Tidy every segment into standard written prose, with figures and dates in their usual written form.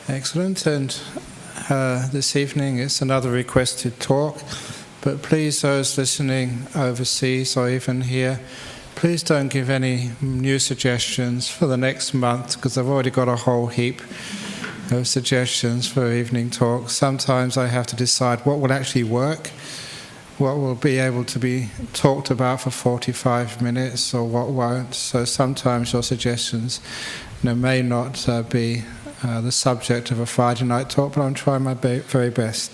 Excellent. And this evening is another requested talk. But please, those listening overseas or even here, please don't give any new suggestions for the next month, because I've already got a whole heap of suggestions for evening talks. Sometimes I have to decide what will actually work, what will be able to be talked about for 45 minutes or what won't. So sometimes your suggestions may not be the subject of a Friday night talk, but I'm trying my very best.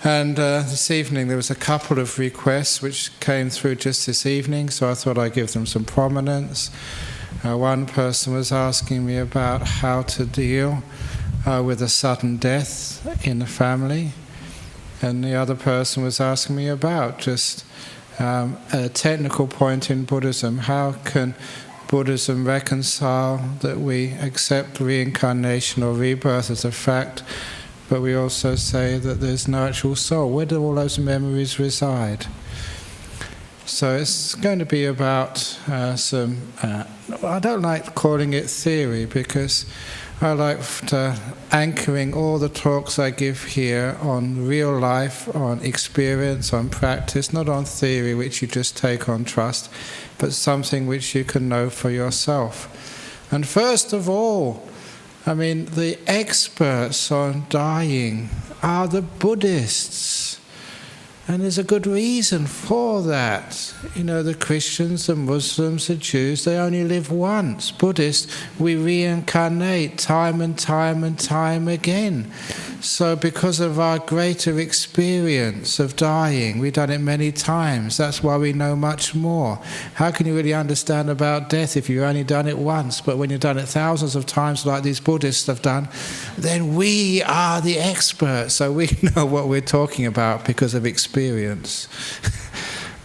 And this evening there was a couple of requests which came through just this evening, so I thought I'd give them some prominence. One person was asking me about how to deal with a sudden death in the family, and the other person was asking me about just a technical point in Buddhism. How can Buddhism reconcile that we accept reincarnation or rebirth as a fact, but we also say that there's no actual soul? Where do all those memories reside? So it's going to be about some... I don't like calling it theory, because I like anchoring all the talks I give here on real life, on experience, on practice, not on theory which you just take on trust, but something which you can know for yourself. And first of all, the experts on dying are the Buddhists. And there's a good reason for that. The Christians, the Muslims, the Jews, they only live once. Buddhists, we reincarnate time and time and time again. So because of our greater experience of dying, we've done it many times. That's why we know much more. How can you really understand about death if you've only done it once? But when you've done it thousands of times like these Buddhists have done, then we are the experts. So we know what we're talking about because of experience.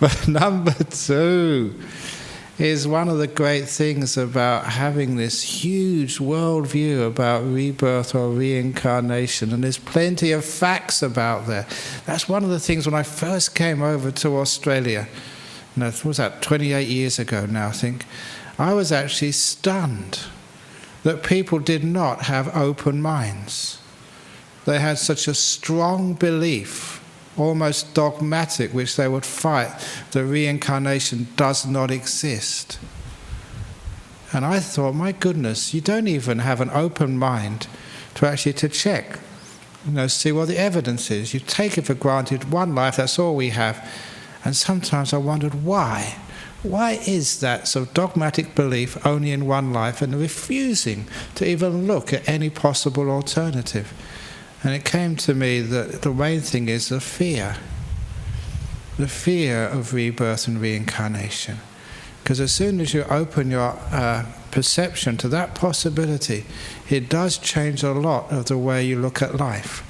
But number two is one of the great things about having this huge worldview about rebirth or reincarnation, and there's plenty of facts about that. That's one of the things when I first came over to Australia, what was that, 28 years ago now I think, I was actually stunned that people did not have open minds. They had such a strong belief, almost dogmatic, which they would fight, that reincarnation does not exist. And I thought, my goodness, you don't even have an open mind to check, see what the evidence is. You take it for granted, one life, that's all we have. And sometimes I wondered why. Why is that sort of dogmatic belief only in one life and refusing to even look at any possible alternative? And it came to me that the main thing is the fear of rebirth and reincarnation. Because as soon as you open your perception to that possibility, it does change a lot of the way you look at life.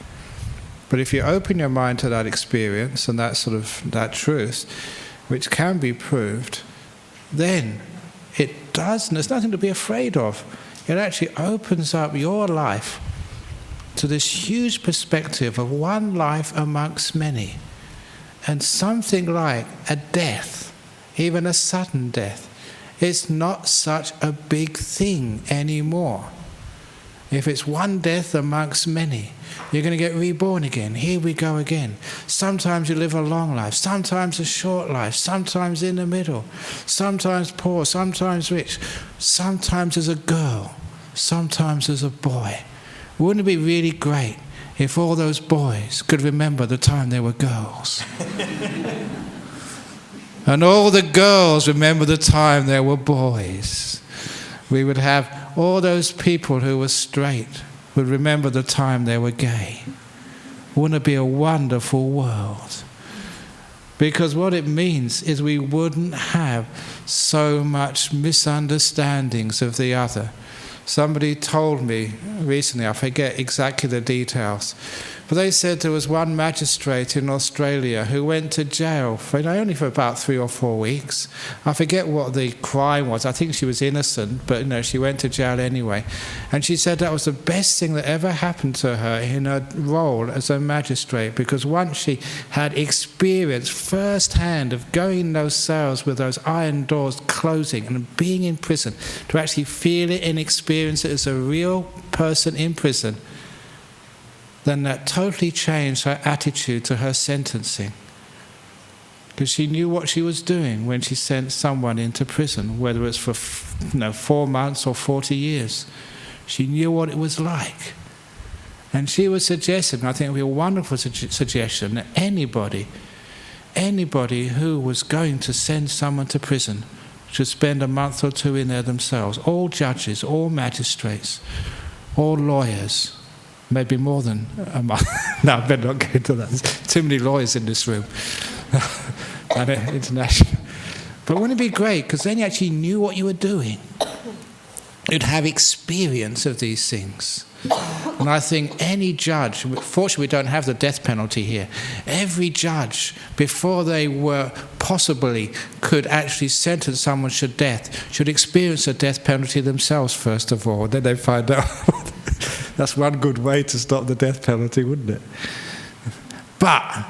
But if you open your mind to that experience and that truth, which can be proved, then there's nothing to be afraid of. It actually opens up your life to this huge perspective of one life amongst many. And something like a death, even a sudden death, is not such a big thing anymore. If it's one death amongst many, you're going to get reborn again. Here we go again. Sometimes you live a long life, sometimes a short life, sometimes in the middle, sometimes poor, sometimes rich, sometimes as a girl, sometimes as a boy. Wouldn't it be really great if all those boys could remember the time they were girls? And all the girls remember the time they were boys. We would have all those people who were straight would remember the time they were gay. Wouldn't it be a wonderful world? Because what it means is we wouldn't have so much misunderstandings of the other. Somebody told me recently, I forget exactly the details, but they said there was one magistrate in Australia who went to jail only for about 3 or 4 weeks. I forget what the crime was. I think she was innocent, but she went to jail anyway. And she said that was the best thing that ever happened to her in her role as a magistrate, because once she had experience firsthand of going in those cells with those iron doors closing and being in prison, to actually feel it and experience it as a real person in prison, then that totally changed her attitude to her sentencing. Because she knew what she was doing when she sent someone into prison, whether it's for 4 months or 40 years. She knew what it was like. And she was suggesting, I think it would be a wonderful suggestion, that anybody who was going to send someone to prison should spend a month or 2 in there themselves. All judges, all magistrates, all lawyers, maybe more than a month. No, I better not get into that. There's too many lawyers in this room. And international. But wouldn't it be great? Because then you actually knew what you were doing. You'd have experience of these things. And I think any judge, fortunately we don't have the death penalty here, every judge, before they could actually sentence someone to death, should experience the death penalty themselves first of all. Then they find out. That's one good way to stop the death penalty, wouldn't it? But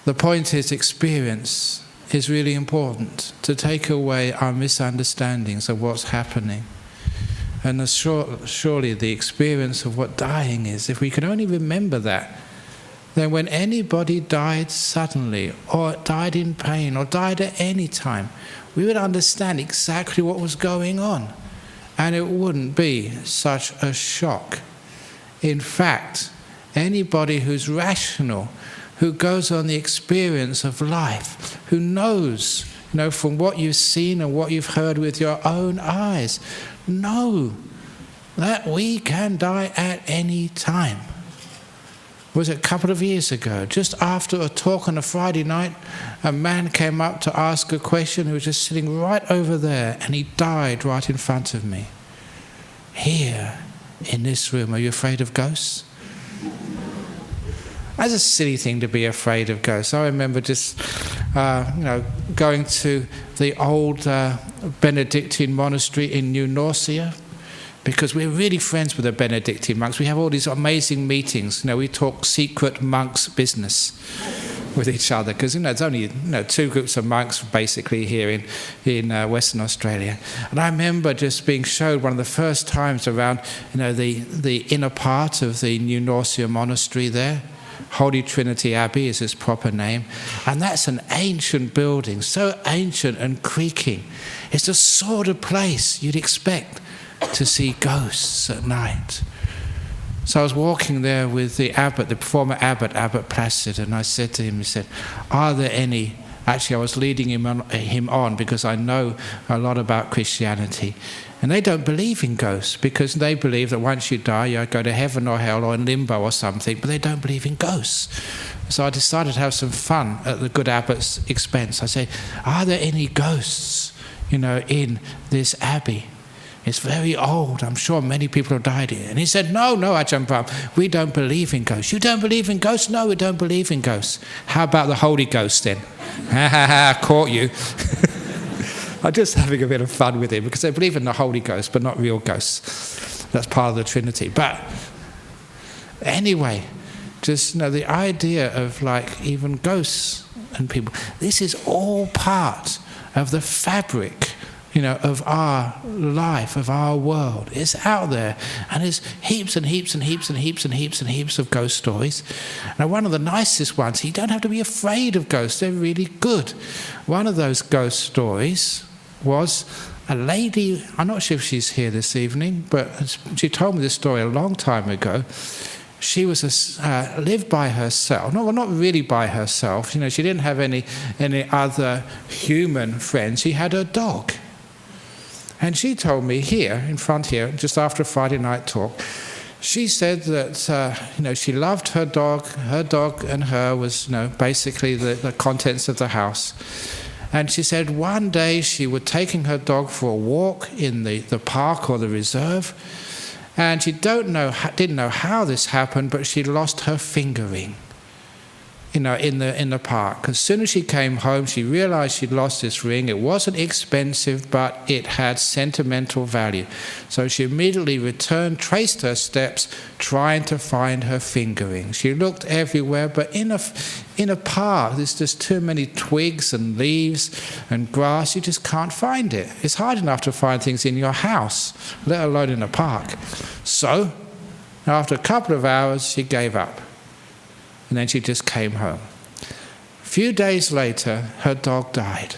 the point is, experience is really important to take away our misunderstandings of what's happening. And surely the experience of what dying is, if we can only remember that, then when anybody died suddenly, or died in pain, or died at any time, we would understand exactly what was going on. And it wouldn't be such a shock. In fact, anybody who's rational, who goes on the experience of life, who knows, from what you've seen and what you've heard with your own eyes, know that we can die at any time. Was it a couple of years ago, just after a talk on a Friday night, a man came up to ask a question who was just sitting right over there, and he died right in front of me. Here, in this room, are you afraid of ghosts? That's a silly thing to be afraid of ghosts. I remember just, going to the old Benedictine monastery in New Norcia, because we're really friends with the Benedictine monks. We have all these amazing meetings. We talk secret monks business with each other, because there's only 2 groups of monks basically here in Western Australia. And I remember just being showed one of the first times around the inner part of the New Norcia monastery there. Holy Trinity Abbey is its proper name, and that's an ancient building, so ancient and creaking. It's the sort of place you'd expect to see ghosts at night. So I was walking there with the abbot, the former abbot, Abbot Placid, and I said to him, he said, are there any... Actually, I was leading him on because I know a lot about Christianity. And they don't believe in ghosts, because they believe that once you die, you go to heaven or hell or in limbo or something, but they don't believe in ghosts. So I decided to have some fun at the good abbot's expense. I said, are there any ghosts, in this abbey? It's very old. I'm sure many people have died here. And he said, no, Ajahn Brahm, we don't believe in ghosts. You don't believe in ghosts? No, we don't believe in ghosts. How about the Holy Ghost then? Ha ha ha, caught you. I'm just having a bit of fun with him, because they believe in the Holy Ghost, but not real ghosts. That's part of the Trinity. But anyway, just the idea of even ghosts and people, this is all part of the fabric of our life, of our world. It's out there, and there's heaps and heaps and heaps and heaps and heaps and heaps of ghost stories. Now, one of the nicest ones, you don't have to be afraid of ghosts, they're really good. One of those ghost stories was a lady, I'm not sure if she's here this evening, but she told me this story a long time ago. She was lived by herself. No, well, not really by herself. She didn't have any other human friends. She had her dog. And she told me here, in front here, just after a Friday night talk, she said that, she loved her dog. Her dog and her was, basically the contents of the house. And she said one day she was taking her dog for a walk in the park or the reserve, and she didn't know how this happened, but she lost her finger ring, in the park. As soon as she came home, she realized she'd lost this ring. It wasn't expensive, but it had sentimental value. So she immediately returned, traced her steps, trying to find her finger ring. She looked everywhere, but in a park, there's just too many twigs and leaves and grass. You just can't find it. It's hard enough to find things in your house, let alone in a park. So And after a couple of hours, she gave up. And then she just came home. A few days later, her dog died.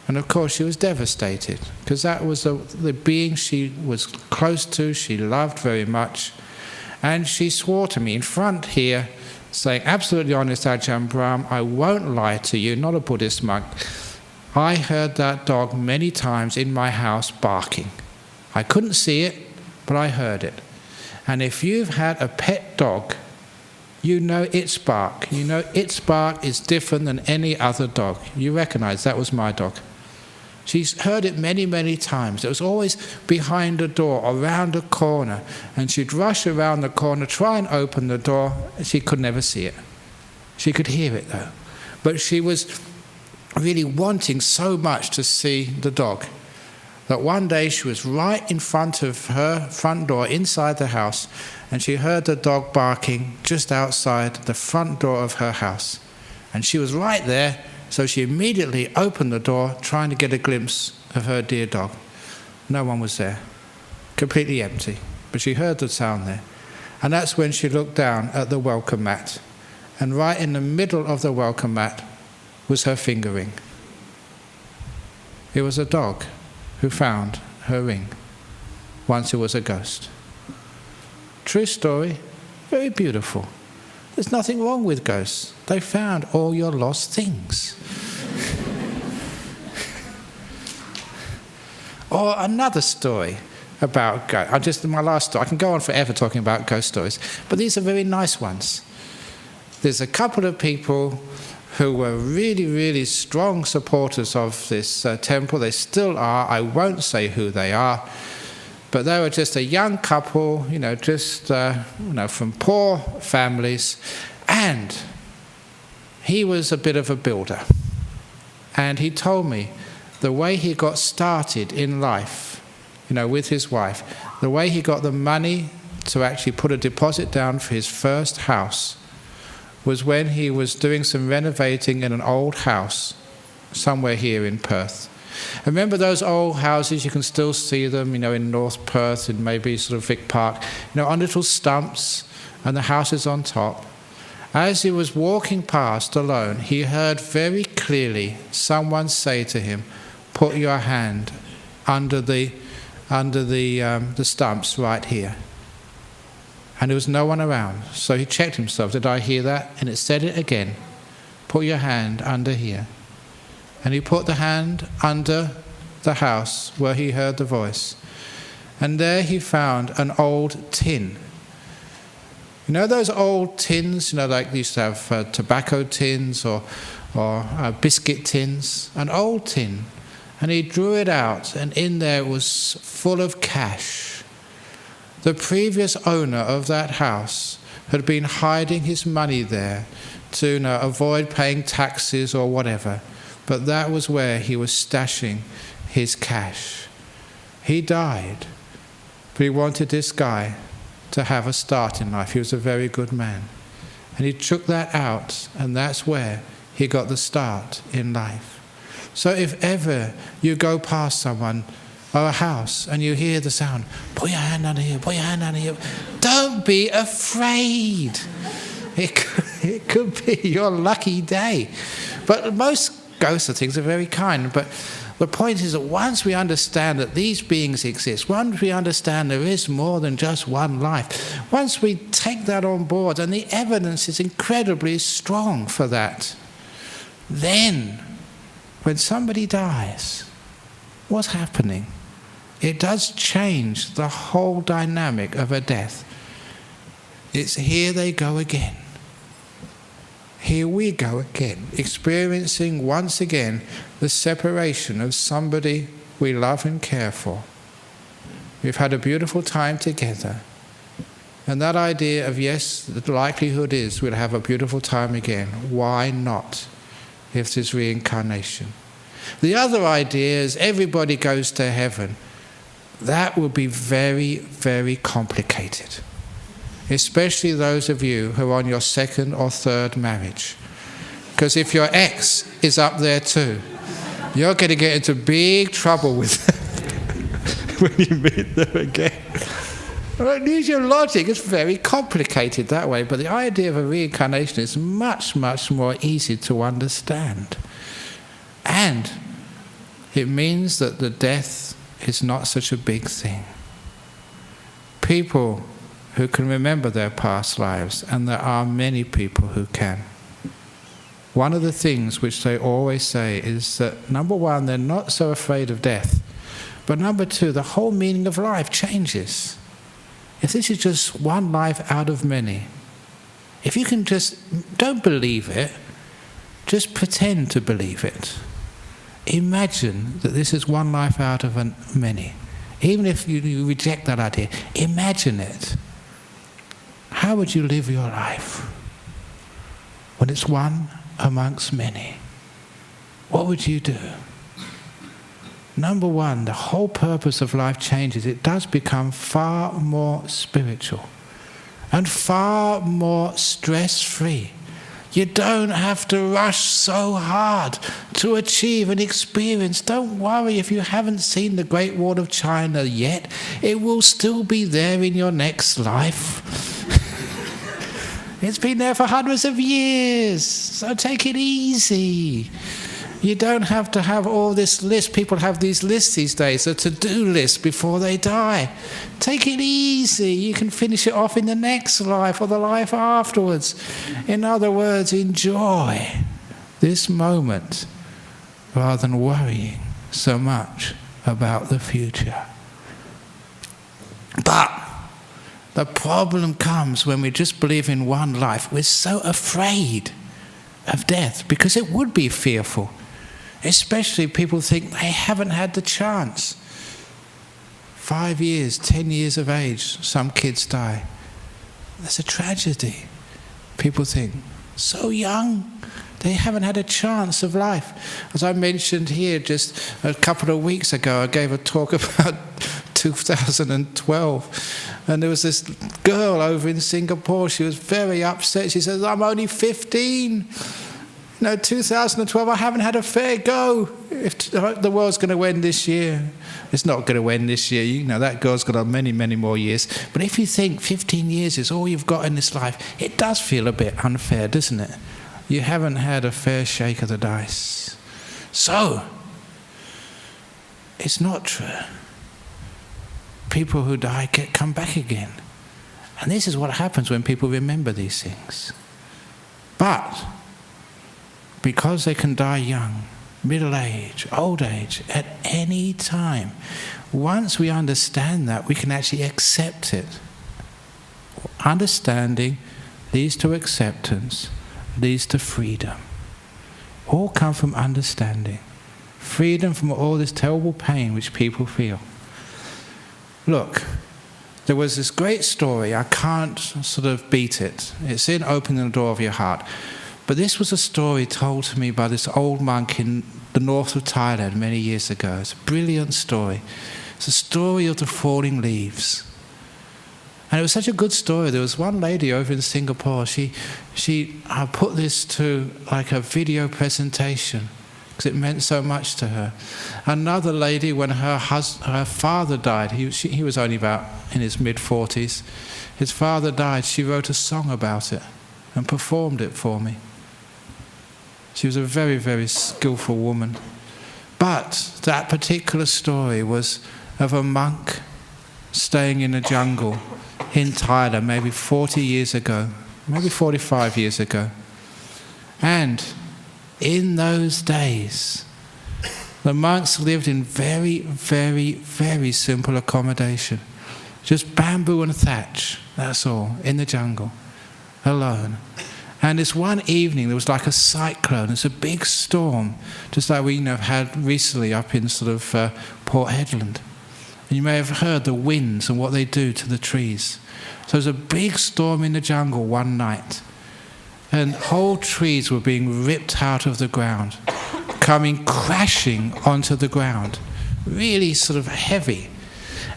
And of course, she was devastated, because that was the being she was close to, she loved very much. And she swore to me in front here, saying, absolutely honest, Ajahn Brahm, I won't lie to you, not a Buddhist monk. I heard that dog many times in my house barking. I couldn't see it, but I heard it. And if you've had a pet dog, you know its bark. You know its bark is different than any other dog. You recognize that was my dog. She's heard it many, many times. It was always behind a door, around a corner. And she'd rush around the corner, try and open the door. She could never see it. She could hear it, though. But she was really wanting so much to see the dog that one day she was right in front of her front door inside the house, and she heard the dog barking just outside the front door of her house. And she was right there, so she immediately opened the door, trying to get a glimpse of her dear dog. No one was there, completely empty, but she heard the sound there. And that's when she looked down at the welcome mat, and right in the middle of the welcome mat was her finger ring. It was a dog who found her ring. Once it was a ghost. True story, very beautiful. There's nothing wrong with ghosts. They found all your lost things. Or another story about ghosts. My last story. I can go on forever talking about ghost stories, but these are very nice ones. There's a couple of people who were really, really strong supporters of this temple. They still are. I won't say who they are. But they were just a young couple, from poor families. And he was a bit of a builder. And he told me the way he got started in life, with his wife, the way he got the money to actually put a deposit down for his first house was when he was doing some renovating in an old house somewhere here in Perth. Remember those old houses, you can still see them, in North Perth and maybe sort of Vic Park, on little stumps, and the house is on top. As he was walking past alone, he heard very clearly someone say to him, "Put your hand under the stumps right here." And there was no one around. So he checked himself, did I hear that? And it said it again, "Put your hand under here." And he put the hand under the house where he heard the voice. And there he found an old tin. Those old tins, like they used to have tobacco tins or biscuit tins, an old tin. And he drew it out, and in there it was full of cash. The previous owner of that house had been hiding his money there to avoid paying taxes or whatever. But that was where he was stashing his cash. He died, but he wanted this guy to have a start in life. He was a very good man. And he took that out, and that's where he got the start in life. So if ever you go past someone or a house and you hear the sound, "Put your hand under here, put your hand under here," don't be afraid. It could be your lucky day. But most ghosts and things are very kind, but the point is that once we understand that these beings exist, once we understand there is more than just one life, once we take that on board, and the evidence is incredibly strong for that, then when somebody dies, what's happening? It does change the whole dynamic of a death. It's here they go again. Here we go again, experiencing once again the separation of somebody we love and care for. We've had a beautiful time together. And that idea of, yes, the likelihood is we'll have a beautiful time again. Why not, if there's reincarnation? The other idea is everybody goes to heaven. That will be very, very complicated. Especially those of you who are on your second or third marriage. Because if your ex is up there too, you're going to get into big trouble with them when you meet them again. Well, use your logic. It's very complicated that way, but the idea of a reincarnation is much, much more easy to understand. And it means that the death is not such a big thing. People who can remember their past lives, and there are many people who can, one of the things which they always say is that, number one, they're not so afraid of death, but number two, the whole meaning of life changes. If this is just one life out of many, if you can just, don't believe it, just pretend to believe it. Imagine that this is one life out of many. Even if you reject that idea, imagine it. How would you live your life when it's one amongst many? What would you do? Number one, the whole purpose of life changes. It does become far more spiritual and far more stress-free. You don't have to rush so hard to achieve an experience. Don't worry if you haven't seen the Great Wall of China yet. It will still be there in your next life. It's been there for hundreds of years, so take it easy. You don't have to have all this list. People have these lists these days, a to-do list before they die. Take it easy. You can finish it off in the next life or the life afterwards. In other words, enjoy this moment rather than worrying so much about the future. But the problem comes when we just believe in one life. We're so afraid of death because it would be fearful. Especially people think they haven't had the chance. 5 years, 10 years of age, some kids die. That's a tragedy. People think, so young, they haven't had a chance of life. As I mentioned here just a couple of weeks ago, I gave a talk about 2012. And there was this girl over in Singapore. She was very upset. She says, I'm only 15. 2012, I haven't had a fair go. If the world's going to end this year, it's not going to end this year. That girl's got many, many more years. But if you think 15 years is all you've got in this life, it does feel a bit unfair, doesn't it? You haven't had a fair shake of the dice. So, it's not true. People who die come back again. And this is what happens when people remember these things. But because they can die young, middle age, old age, at any time, once we understand that, we can actually accept it. Understanding leads to acceptance, leads to freedom. All come from understanding. Freedom from all this terrible pain which people feel. Look, there was this great story, I can't sort of beat it. It's in Opening the Door of Your Heart. But this was a story told to me by this old monk in the north of Thailand many years ago. It's a brilliant story. It's a story of the falling leaves. And it was such a good story. There was one lady over in Singapore. She put this to like a video presentation because it meant so much to her. Another lady, when her father died, he was only about in his mid-40s. His father died. She wrote a song about it and performed it for me. She was a very, very skillful woman. But that particular story was of a monk staying in a jungle in Thailand maybe 40 years ago, maybe 45 years ago. And in those days, the monks lived in very, very, very simple accommodation. Just bamboo and thatch, that's all, in the jungle, alone. And this one evening, there was like a cyclone. It's a big storm, just like we have had recently up in sort of Port Hedland. And you may have heard the winds and what they do to the trees. So there was a big storm in the jungle one night. And whole trees were being ripped out of the ground, coming crashing onto the ground. Really sort of heavy.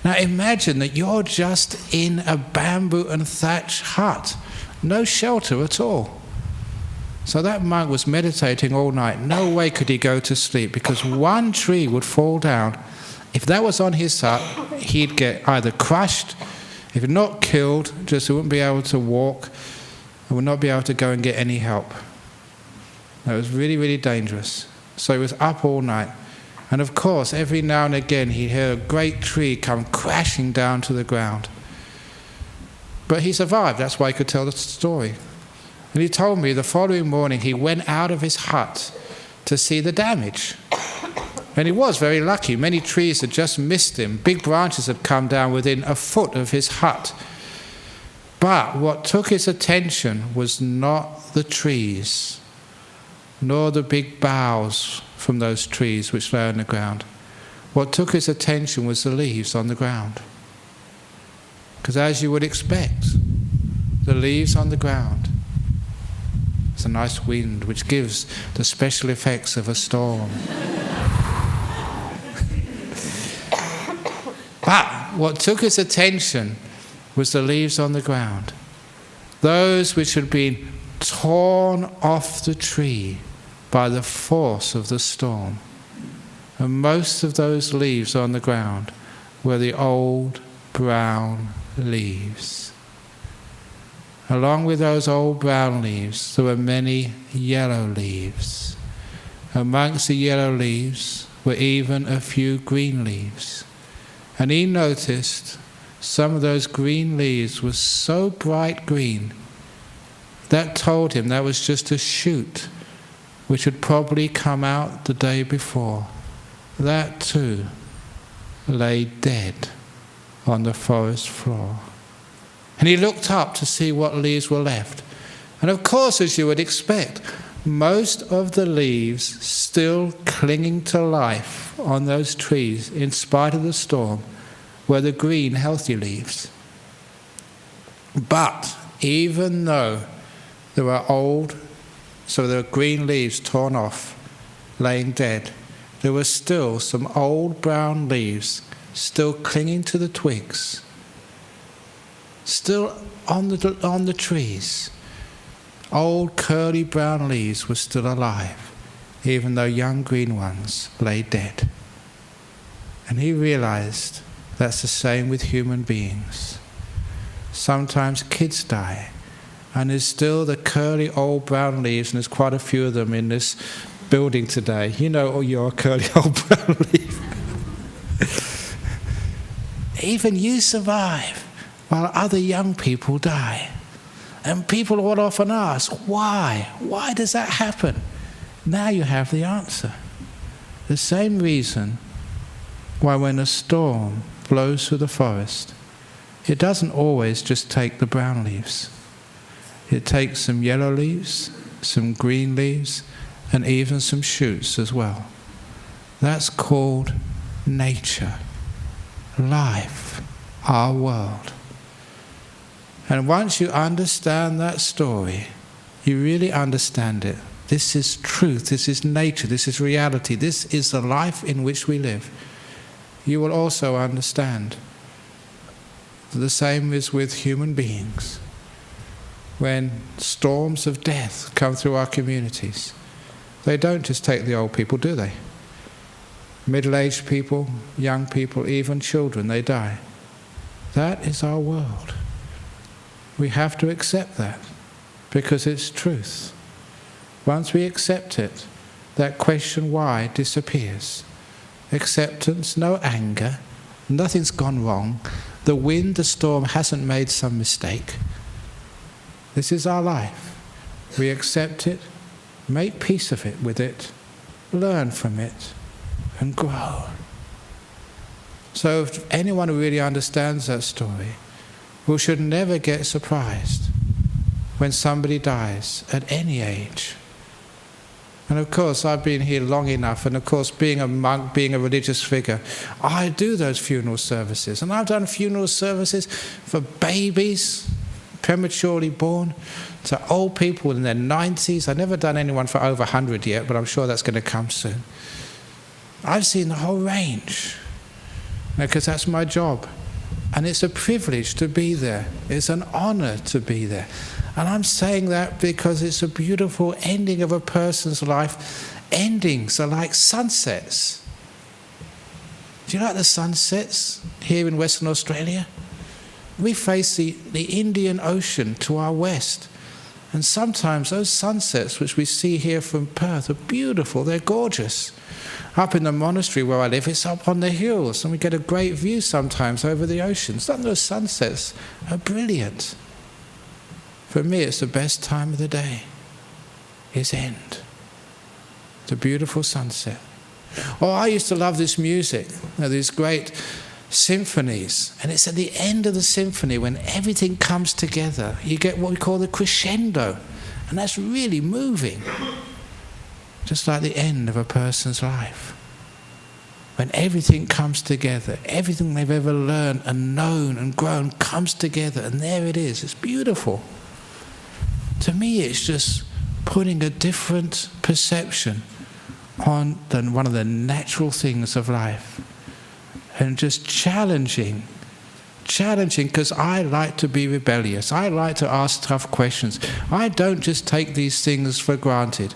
Now imagine that you're just in a bamboo and thatch hut. No shelter at all. So that monk was meditating all night. No way could he go to sleep because one tree would fall down. If that was on his hut, he'd get either crushed, If not killed, just he wouldn't be able to walk and would not be able to go and get any help. It was really, really dangerous. So he was up all night. And of course, every now and again, he'd hear a great tree come crashing down to the ground. But he survived. That's why he could tell the story. And he told me the following morning he went out of his hut to see the damage. And he was very lucky. Many trees had just missed him. Big branches had come down within a foot of his hut. But what took his attention was not the trees, nor the big boughs from those trees which lay on the ground. What took his attention was the leaves on the ground. Because as you would expect, the leaves on the ground, it's a nice wind which gives the special effects of a storm. But what took his attention was the leaves on the ground, those which had been torn off the tree by the force of the storm. And most of those leaves on the ground were the old brown leaves. Along with those old brown leaves, there were many yellow leaves. Amongst the yellow leaves were even a few green leaves. And he noticed some of those green leaves were so bright green that told him that was just a shoot which had probably come out the day before. That too lay dead on the forest floor. And he looked up to see what leaves were left. And of course, as you would expect, most of the leaves still clinging to life on those trees in spite of the storm were the green, healthy leaves. But even though there were there were green leaves torn off, laying dead, there were still some old brown leaves still clinging to the twigs, still on the trees. Old curly brown leaves were still alive, even though young green ones lay dead. And he realized that's the same with human beings. Sometimes kids die, and there's still the curly old brown leaves, and there's quite a few of them in this building today. You know, oh, you're a curly old brown leaf. Even you survive while other young people die. And people will often ask, why? Why does that happen? Now you have the answer. The same reason why when a storm blows through the forest, it doesn't always just take the brown leaves. It takes some yellow leaves, some green leaves, and even some shoots as well. That's called nature, life, our world. And once you understand that story, you really understand it. This is truth, this is nature, this is reality, this is the life in which we live. You will also understand the same is with human beings. When storms of death come through our communities, they don't just take the old people, do they? Middle-aged people, young people, even children, they die. That is our world. We have to accept that because it's truth. Once we accept it, that question why disappears. Acceptance, no anger, nothing's gone wrong. The wind, the storm hasn't made some mistake. This is our life. We accept it, make peace of it with it, learn from it, and grow. So if anyone who really understands that story, we should never get surprised when somebody dies at any age. And of course, I've been here long enough, and of course, being a monk, being a religious figure, I do those funeral services. And I've done funeral services for babies, prematurely born, to old people in their 90s. I've never done anyone for over 100 yet, but I'm sure that's going to come soon. I've seen the whole range, because that's my job. And it's a privilege to be there. It's an honor to be there. And I'm saying that because it's a beautiful ending of a person's life. Endings are like sunsets. Do you like the sunsets here in Western Australia? We face the Indian Ocean to our west. And sometimes those sunsets which we see here from Perth are beautiful, they're gorgeous. Up in the monastery where I live, it's up on the hills, and we get a great view sometimes over the ocean. Some of those sunsets are brilliant. For me, it's the best time of the day. It's end. It's a beautiful sunset. Oh, I used to love this music, these great symphonies, and it's at the end of the symphony when everything comes together. You get what we call the crescendo, and that's really moving. Just like the end of a person's life. When everything comes together, everything they've ever learned and known and grown comes together, and there it is. It's beautiful. To me, it's just putting a different perception on than one of the natural things of life. And just challenging, because I like to be rebellious. I like to ask tough questions. I don't just take these things for granted.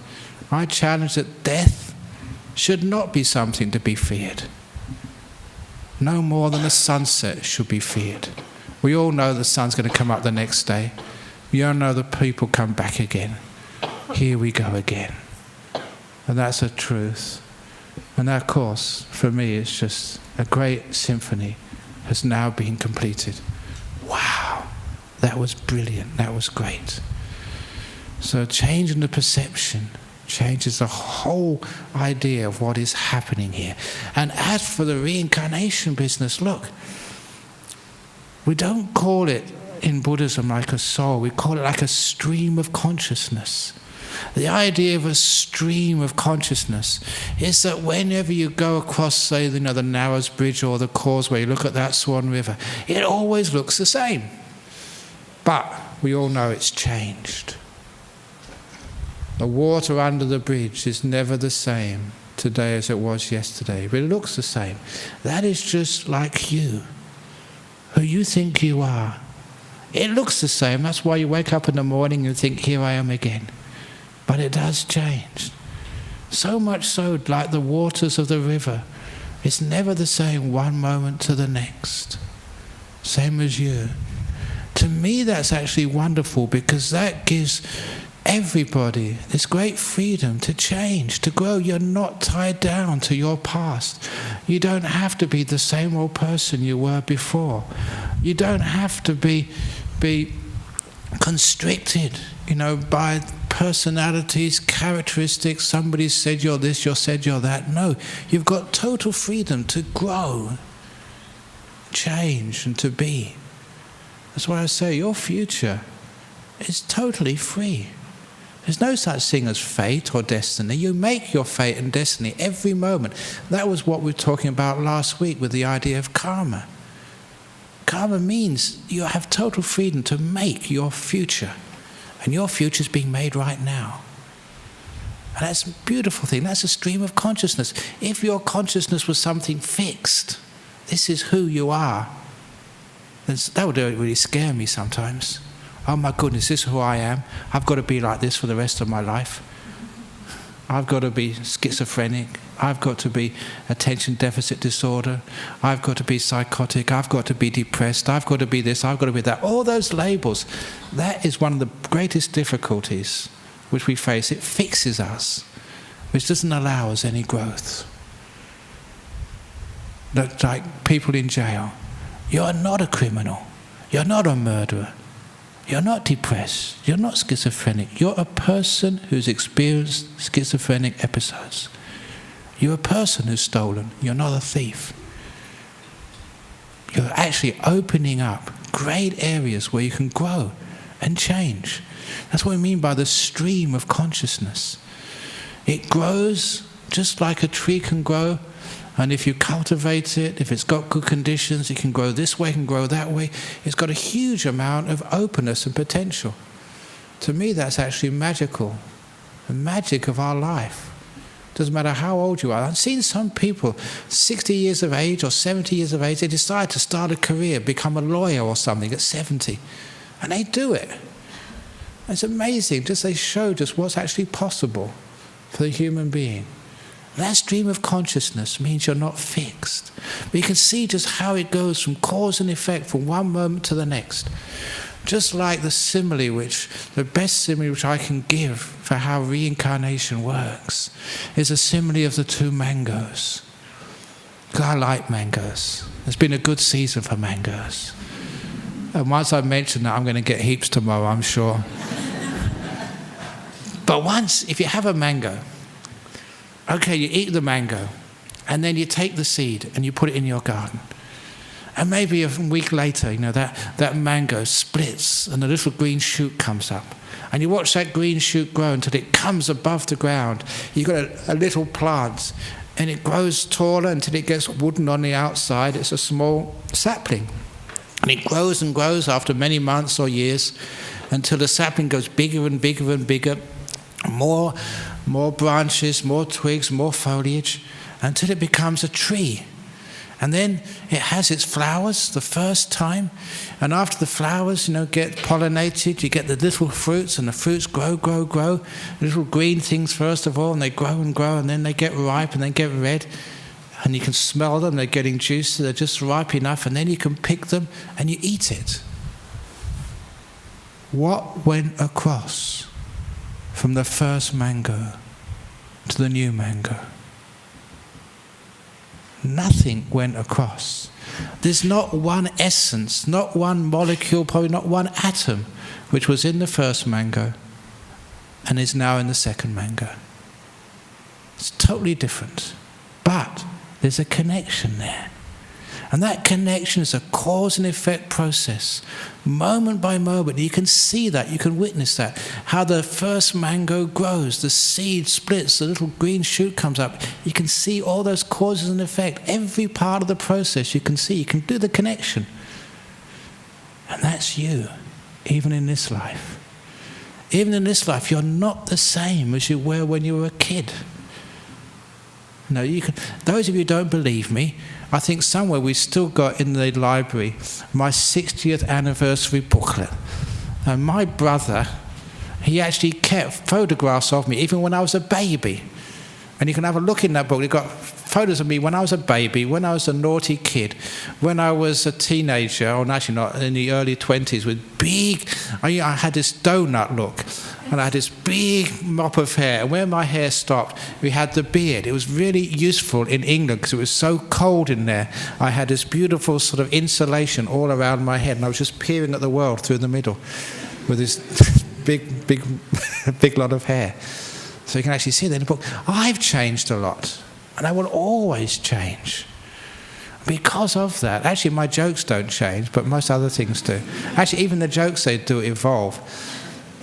I challenge that death should not be something to be feared. No more than a sunset should be feared. We all know the sun's going to come up the next day. We all know the people come back again. Here we go again. And that's a truth. And that, of course, for me, it's just a great symphony has now been completed. Wow, that was brilliant, that was great. So changing the perception changes the whole idea of what is happening here. And as for the reincarnation business, look, we don't call it in Buddhism like a soul, we call it like a stream of consciousness. The idea of a stream of consciousness is that whenever you go across, say, the Narrows Bridge or the Causeway, you look at that Swan River, it always looks the same. But we all know it's changed. The water under the bridge is never the same today as it was yesterday, but it looks the same. That is just like you, who you think you are. It looks the same. That's why you wake up in the morning and think, here I am again. But it does change. So much so, like the waters of the river, it's never the same one moment to the next. Same as you. To me, that's actually wonderful, because that gives everybody this great freedom to change, to grow. You're not tied down to your past. You don't have to be the same old person you were before. You don't have to be constricted, by personalities, characteristics. Somebody said you're this, you said you're that. No, you've got total freedom to grow, change, and to be. That's why I say your future is totally free. There's no such thing as fate or destiny. You make your fate and destiny every moment. That was what we were talking about last week with the idea of karma. Karma means you have total freedom to make your future. And your future is being made right now. And that's a beautiful thing. That's a stream of consciousness. If your consciousness was something fixed, this is who you are, then that would really scare me sometimes. Oh my goodness, this is who I am. I've got to be like this for the rest of my life. I've got to be schizophrenic. I've got to be attention deficit disorder. I've got to be psychotic. I've got to be depressed. I've got to be this. I've got to be that. All those labels, that is one of the greatest difficulties which we face. It fixes us, which doesn't allow us any growth. That's like people in jail. You're not a criminal. You're not a murderer. You're not depressed. You're not schizophrenic. You're a person who's experienced schizophrenic episodes. You're a person who's stolen. You're not a thief. You're actually opening up great areas where you can grow and change. That's what we mean by the stream of consciousness. It grows just like a tree can grow. And if you cultivate it, if it's got good conditions, it can grow this way, it can grow that way. It's got a huge amount of openness and potential. To me, that's actually magical. The magic of our life. Doesn't matter how old you are. I've seen some people, 60 years of age or 70 years of age, they decide to start a career, become a lawyer or something at 70. And they do it. It's amazing. They show just what's actually possible for the human being. That stream of consciousness means you're not fixed. But you can see just how it goes from cause and effect from one moment to the next. Just like the best simile which I can give for how reincarnation works is a simile of the two mangoes. Because I like mangoes. It's been a good season for mangoes. And once I mention that, I'm going to get heaps tomorrow, I'm sure. But once, if you have a mango, okay, you eat the mango, and then you take the seed and you put it in your garden. And maybe a week later, that mango splits and a little green shoot comes up. And you watch that green shoot grow until it comes above the ground. You've got a little plant, and it grows taller until it gets wooden on the outside. It's a small sapling. And it grows and grows after many months or years until the sapling goes bigger and bigger and bigger. More branches, more twigs, more foliage, until it becomes a tree. And then it has its flowers the first time, and after the flowers, get pollinated, you get the little fruits, and the fruits grow, little green things first of all, and they grow and grow, and then they get ripe and they get red, and you can smell them, they're getting juicy, they're just ripe enough, and then you can pick them and you eat it. What went across from the first mango to the new mango? Nothing went across. There's not one essence, not one molecule, probably not one atom, which was in the first mango and is now in the second mango. It's totally different. But there's a connection there. And that connection is a cause and effect process, moment by moment. You can see that, you can witness that, how the first mango grows, the seed splits, the little green shoot comes up. You can see all those causes and effect, every part of the process you can see, you can do the connection. And that's you, even in this life. Even in this life, you're not the same as you were when you were a kid. No, those of you who don't believe me, I think somewhere we've still got in the library my 60th anniversary booklet. And my brother, he actually kept photographs of me even when I was a baby. And you can have a look in that book. You've got photos of me when I was a baby, when I was a naughty kid, when I was a teenager, or actually not, in the early 20s, with big, I had this donut look. And I had this big mop of hair. And where my hair stopped, we had the beard. It was really useful in England because it was so cold in there. I had this beautiful sort of insulation all around my head. And I was just peering at the world through the middle with this big lot of hair. So you can actually see that in the book. I've changed a lot. And I will always change. Because of that, actually my jokes don't change, but most other things do. Actually, even the jokes, they do evolve.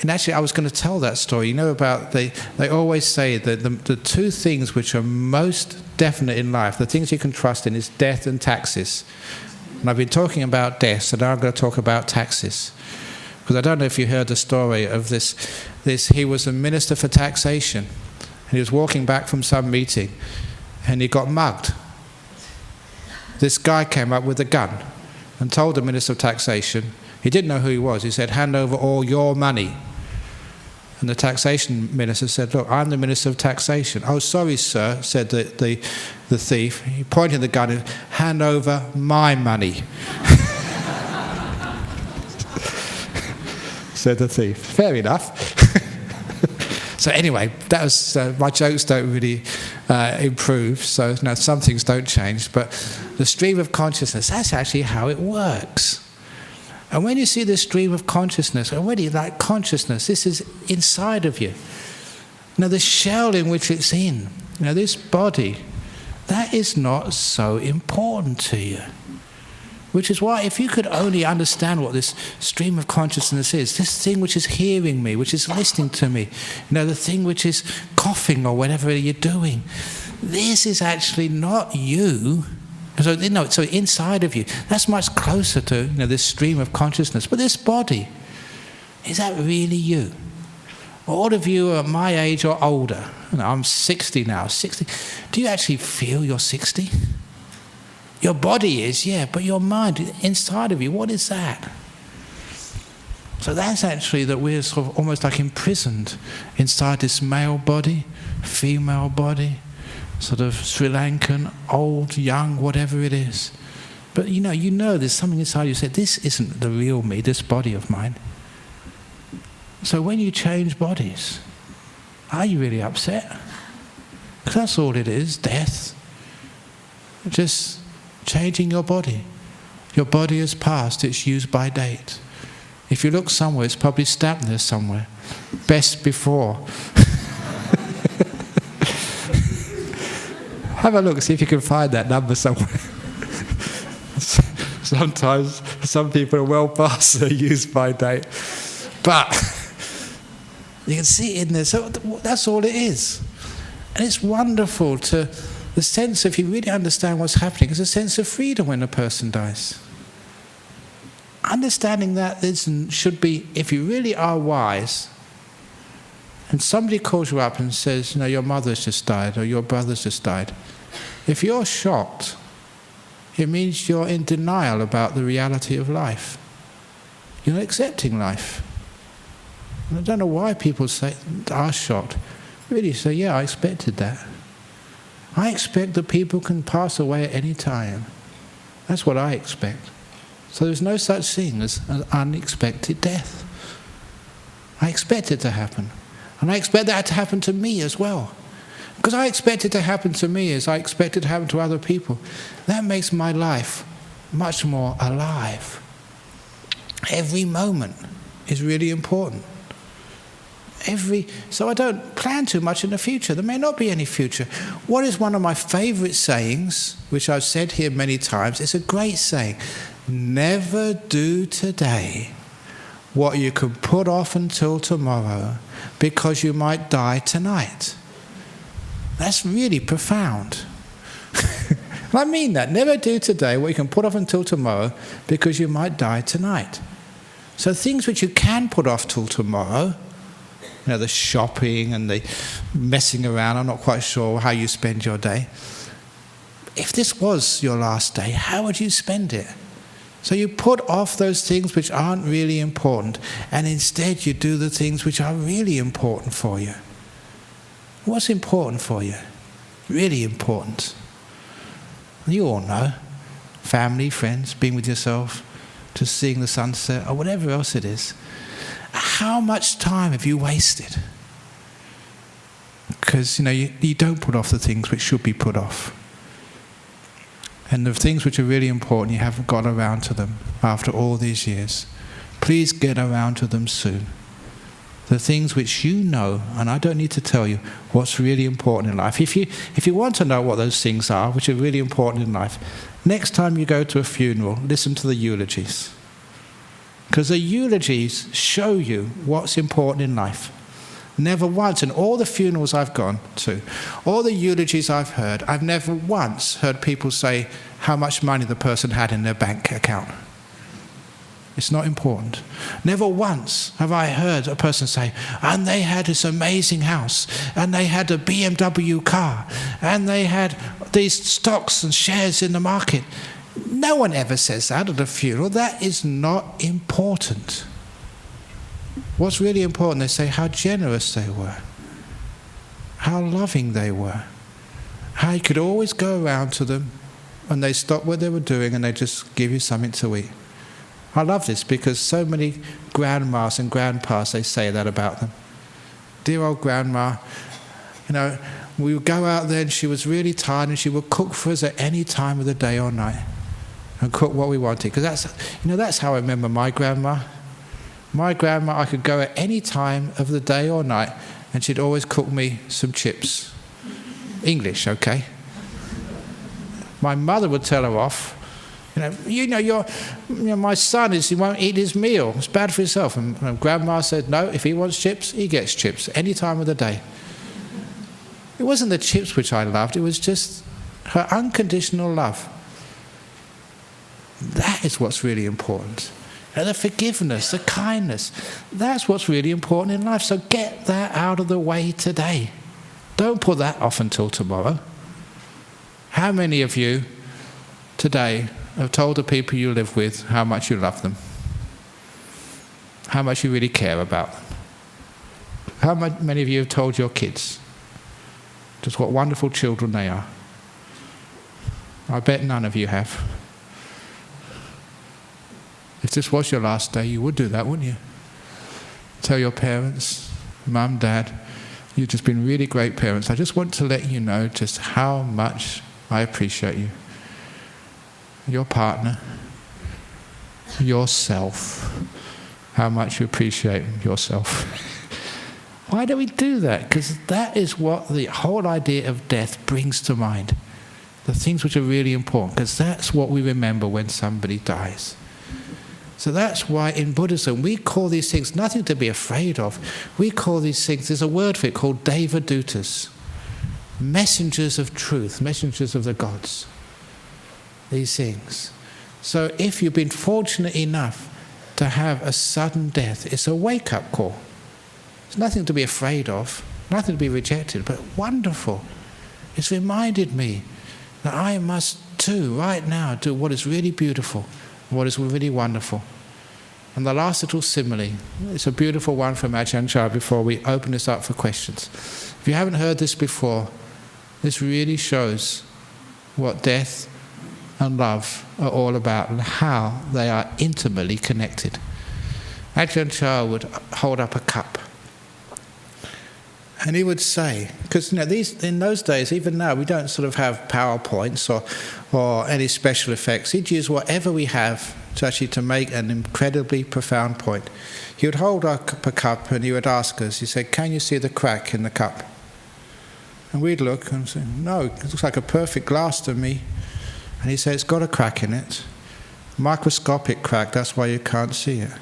And actually, I was going to tell that story. About, they always say that the two things which are most definite in life, the things you can trust in, is death and taxes. And I've been talking about death, so now I'm going to talk about taxes. Because I don't know if you heard the story of this. He was a minister for taxation. And he was walking back from some meeting, and he got mugged. This guy came up with a gun and told the minister of taxation, he didn't know who he was, he said, "Hand over all your money." And the taxation minister said, "Look, I'm the minister of taxation." "Oh, sorry, sir," said the thief. He pointed the gun and, "Hand over my money." Said the thief. Fair enough. So anyway, that was my jokes don't really improve. So now some things don't change, but the stream of consciousness, that's actually how it works. And when you see this stream of consciousness, already like consciousness, this is inside of you. Now the shell in which it's in, this body, that is not so important to you. Which is why if you could only understand what this stream of consciousness is, this thing which is hearing me, which is listening to me, the thing which is coughing or whatever you're doing, this is actually not you. So, so inside of you, that's much closer to this stream of consciousness. But this body, is that really you? All of you are my age or older. I'm 60 now. 60. Do you actually feel you're 60? Your body is, yeah, but your mind inside of you, what is that? So that's actually that we're sort of almost like imprisoned inside this male body, female body, sort of Sri Lankan, old, young, whatever it is. But you know there's something inside you say, this isn't the real me, this body of mine. So when you change bodies, are you really upset? Because that's all it is, death. Just changing your body. Your body has passed, it's used by date. If you look somewhere, it's probably stamped there somewhere. Best before. Have a look, see if you can find that number somewhere. Sometimes some people are well past their use by date. But you can see it in there. So that's all it is. And it's wonderful to the sense, if you really understand what's happening, is a sense of freedom when a person dies. Understanding that should be, if you really are wise, and somebody calls you up and says, your mother's just died or your brother's just died, if you're shocked, it means you're in denial about the reality of life. You're not accepting life. And I don't know why people are shocked. Really say, yeah, I expected that. I expect that people can pass away at any time. That's what I expect. So there's no such thing as an unexpected death. I expect it to happen. And I expect that to happen to me as well. Because I expect it to happen to me as I expect it to happen to other people. That makes my life much more alive. Every moment is really important. So I don't plan too much in the future. There may not be any future. What is one of my favourite sayings, which I've said here many times, it's a great saying. Never do today what you can put off until tomorrow, because you might die tonight. That's really profound. I mean that. Never do today what you can put off until tomorrow, because you might die tonight. So things which you can put off till tomorrow, the shopping and the messing around, I'm not quite sure how you spend your day. If this was your last day, how would you spend it? So you put off those things which aren't really important, and instead you do the things which are really important for you. What's important for you? Really important. You all know. Family, friends, being with yourself, just seeing the sunset, or whatever else it is. How much time have you wasted? Because, you don't put off the things which should be put off. And the things which are really important, you haven't got around to them after all these years. Please get around to them soon. The things which you know, and I don't need to tell you what's really important in life. If you want to know what those things are, which are really important in life, next time you go to a funeral, listen to the eulogies. Because the eulogies show you what's important in life. Never once, in all the funerals I've gone to, all the eulogies I've heard, I've never once heard people say how much money the person had in their bank account. It's not important. Never once have I heard a person say, and they had this amazing house, and they had a BMW car, and they had these stocks and shares in the market. No one ever says that at a funeral. That is not important. What's really important, they say how generous they were, how loving they were, how you could always go around to them and they stop what they were doing and they just give you something to eat. I love this because so many grandmas and grandpas, they say that about them. Dear old grandma, we would go out there and she was really tired and she would cook for us at any time of the day or night and cook what we wanted. Because that's how I remember my grandma. My grandma, I could go at any time of the day or night and she'd always cook me some chips. English, okay? My mother would tell her off, my son he won't eat his meal. It's bad for himself. And Grandma said, no, if he wants chips, he gets chips any time of the day. It wasn't the chips which I loved, it was just her unconditional love. That is what's really important. And the forgiveness, the kindness, that's what's really important in life. So get that out of the way today. Don't put that off until tomorrow. How many of you today have told the people you live with how much you love them? How much you really care about them? How many of you have told your kids? just what wonderful children they are. I bet none of you have. If this was your last day, you would do that, wouldn't you? Tell your parents, Mum, Dad, you've just been really great parents. I just want to let you know just how much I appreciate you. Your partner, yourself, how much you appreciate yourself. Why do we do that? Because that is what the whole idea of death brings to mind. The things which are really important, because that's what we remember when somebody dies. So that's why in Buddhism we call these things nothing to be afraid of. We call these things, there's a word for it called Devadutas, messengers of truth, messengers of the gods. These things. So if you've been fortunate enough to have a sudden death, it's a wake-up call. It's nothing to be afraid of, nothing to be rejected, but wonderful. It's reminded me that I must too, right now, do what is really beautiful, what is really wonderful. And the last little simile, it's a beautiful one from Ajahn Brahm before we open this up for questions. If you haven't heard this before, this really shows what death and love are all about and how they are intimately connected. Ajahn Brahm would hold up a cup and he would say, because in those days, even now, we don't sort of have PowerPoints or any special effects. He'd use whatever we have to make an incredibly profound point. He would hold up a cup and he would ask us, he said, can you see the crack in the cup? And we'd look and say, no, it looks like a perfect glass to me. And he said, it's got a crack in it. Microscopic crack, that's why you can't see it.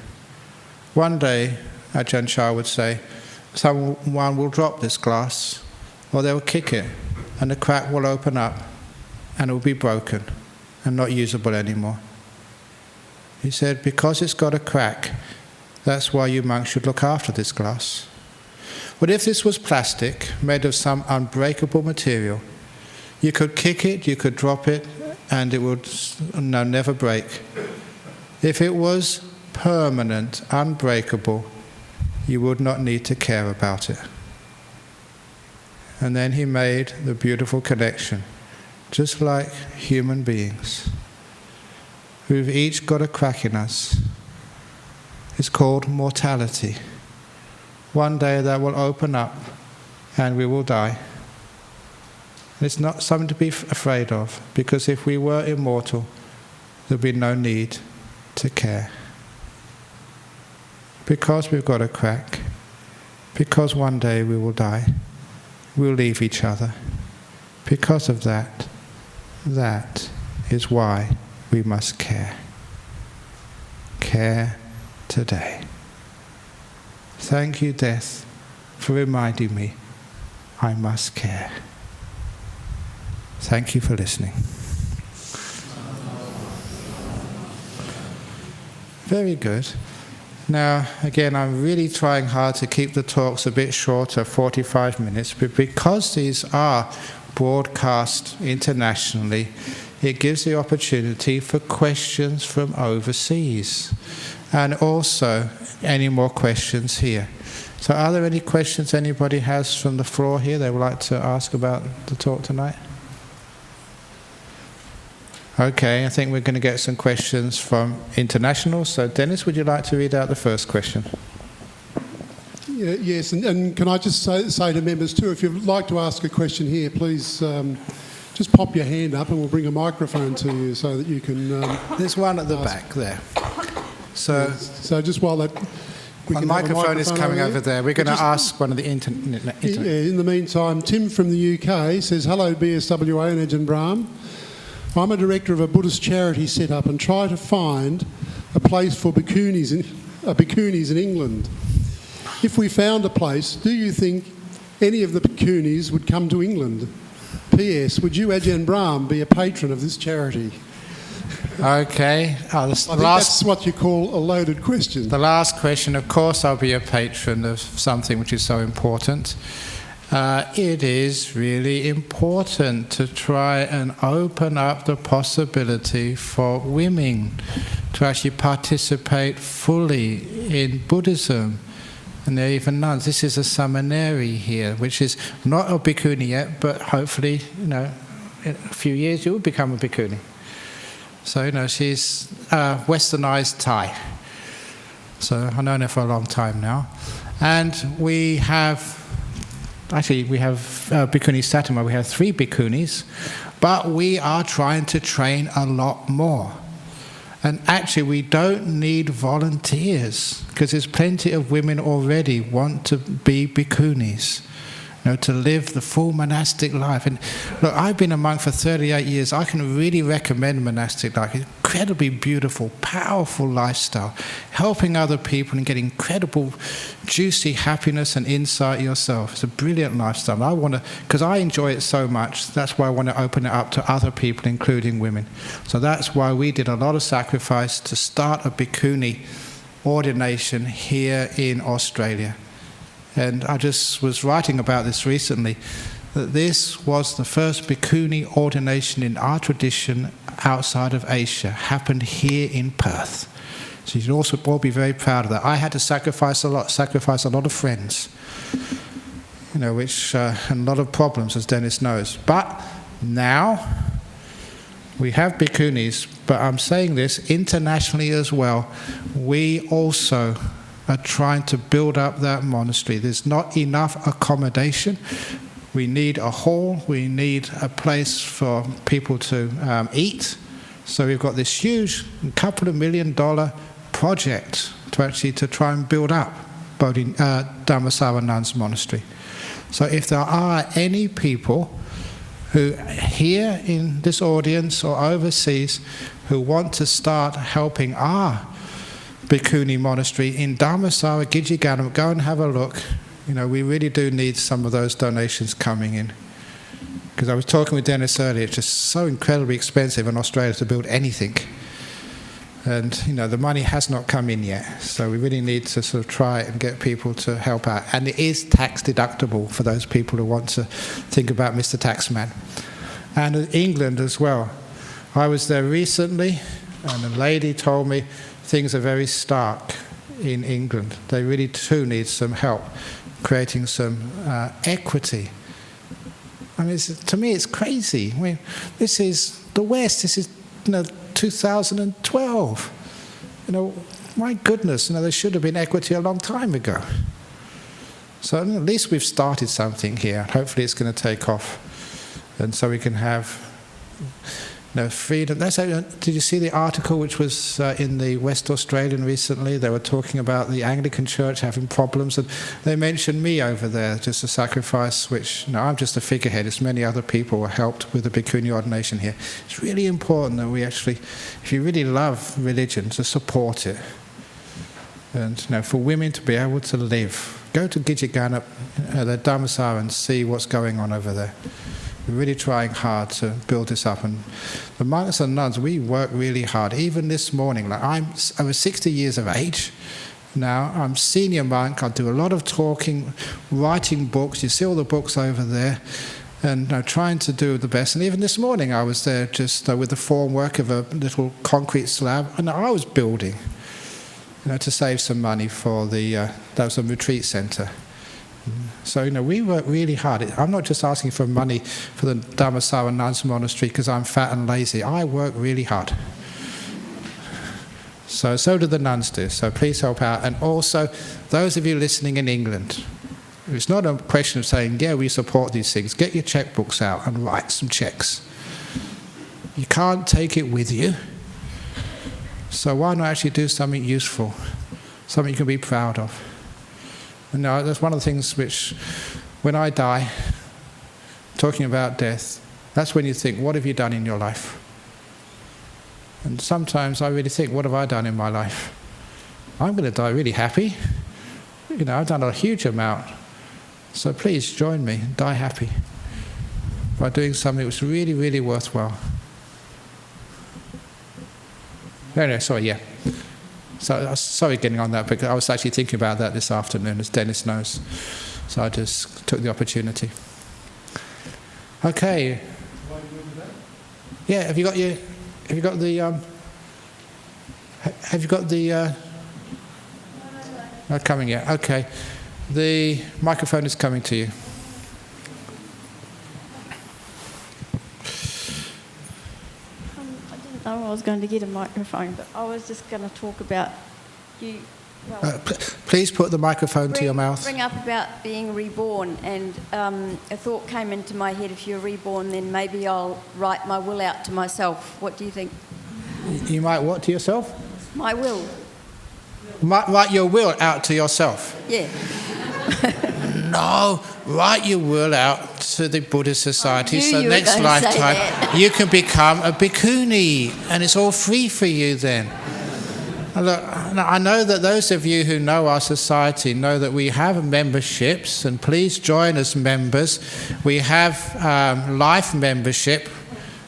One day, Ajahn Brahm would say, someone will drop this glass, or they will kick it, and the crack will open up, and it will be broken, and not usable anymore. He said, because it's got a crack, that's why you monks should look after this glass. But if this was plastic, made of some unbreakable material, you could kick it, you could drop it, and it would never break. If it was permanent, unbreakable, you would not need to care about it. And then he made the beautiful connection, just like human beings, who've each got a crack in us. It's called mortality. One day that will open up and we will die. And it's not something to be afraid of, because if we were immortal, there'd be no need to care. Because we've got a crack, because one day we will die, we'll leave each other. Because of that, that is why we must care. Care today. Thank you, death, for reminding me I must care. Thank you for listening. Very good. Now, again, I'm really trying hard to keep the talks a bit shorter, 45 minutes, but because these are broadcast internationally, it gives the opportunity for questions from overseas, and also any more questions here. So are there any questions anybody has from the floor here they would like to ask about the talk tonight? Okay, I think we're going to get some questions from international. So Dennis, would you like to read out the first question? Yes, and can I just say to members too, if you'd like to ask a question here, please just pop your hand up and we'll bring a microphone to you so that you can... There's one at the back there. So just while that... The microphone is coming over there. We're going to ask one of the internet. In the meantime, Tim from the UK says, hello BSWA and Ajahn Brahm. I'm a director of a Buddhist charity set up and try to find a place for bhikkhunis in England. If we found a place, do you think any of the bhikkhunis would come to England? P.S. Would you, Ajahn Brahm, be a patron of this charity? Okay. I think that's what you call a loaded question. The last question, of course I'll be a patron of something which is so important. It is really important to try and open up the possibility for women to actually participate fully in Buddhism. and they're even nuns. This is a seminary here, which is not a bhikkhuni yet, but hopefully, in a few years you will become a bhikkhuni. So, she's westernized Thai. So I've known her for a long time now. And we have Bhikkhuni Satima, we have 3 bhikkhunis, but we are trying to train a lot more. And actually we don't need volunteers, because there's plenty of women already want to be bhikkhunis, to live the full monastic life. And look, I've been a monk for 38 years. I can really recommend monastic life. Incredibly beautiful, powerful lifestyle, helping other people and getting incredible, juicy happiness and insight yourself. It's a brilliant lifestyle. I want to, because I enjoy it so much, that's why I want to open it up to other people, including women. So that's why we did a lot of sacrifice to start a bhikkhuni ordination here in Australia. And I just was writing about this recently, that this was the first bhikkhuni ordination in our tradition outside of Asia, happened here in Perth. So you should also all be very proud of that. I had to sacrifice a lot of friends, and a lot of problems, as Dennis knows. But now we have bhikkhunis, but I'm saying this internationally as well. We also are trying to build up that monastery. There's not enough accommodation. We need a hall. We need a place for people to eat. So we've got this huge couple of $1 million project to try and build up Dhammasara Nuns Monastery. So if there are any people who here in this audience or overseas who want to start helping our Bhikkhuni monastery in Dhammasara, Gijigana, go and have a look. We really do need some of those donations coming in. Because I was talking with Dennis earlier, it's just so incredibly expensive in Australia to build anything. And, the money has not come in yet. So we really need to sort of try and get people to help out. And it is tax deductible for those people who want to think about Mr. Taxman. And in England as well. I was there recently, and a lady told me things are very stark in England. They really too need some help creating some equity. To me it's crazy. This is the West. This is 2012. My goodness, there should have been equity a long time ago. So at least we've started something here. Hopefully it's going to take off, and so we can have freedom. Did you see the article which was in the West Australian recently? They were talking about the Anglican Church having problems, and they mentioned me over there, just a sacrifice which, I'm just a figurehead. It's many other people were helped with the Bhikkhuni ordination here. It's really important that we actually, if you really love religion, to support it. And for women to be able to live. Go to Gijigana, the Dhammasara, and see what's going on over there. We're really trying hard to build this up, and the monks and nuns, we work really hard. Even this morning, I was 60 years of age now. I'm senior monk. I do a lot of talking, writing books. You see all the books over there, and trying to do the best. And even this morning, I was there just with the formwork of a little concrete slab, and I was building, to save some money for that was a retreat centre. So, we work really hard. I'm not just asking for money for the Dhammasara Nuns Monastery because I'm fat and lazy. I work really hard. So do the nuns do. So please help out. And also, those of you listening in England, it's not a question of saying, yeah, we support these things. Get your checkbooks out and write some checks. You can't take it with you. So why not actually do something useful, something you can be proud of? And that's one of the things which, when I die, talking about death, that's when you think, what have you done in your life? And sometimes I really think, what have I done in my life? I'm going to die really happy. I've done a huge amount. So please join me and die happy by doing something which is really, really worthwhile. Anyway, sorry, yeah. So sorry getting on that, but I was actually thinking about that this afternoon, as Dennis knows. So I just took the opportunity. Okay. Yeah, have you got the not coming yet. Okay. The microphone is coming to you. I didn't know I was going to get a microphone, but I was just going to talk about you. Well, Please put the microphone to your mouth. Bring up about being reborn, and a thought came into my head: if you're reborn, then maybe I'll write my will out to myself. What do you think? You might what to yourself? My will. Write your will out to yourself. Yeah. No, write your will out to the Buddhist Society. I knew So you were next going to say lifetime that. you can become a bhikkhuni, and it's all free for you then. Look, I know that those of you who know our society know that we have memberships, and please join as members. We have life membership,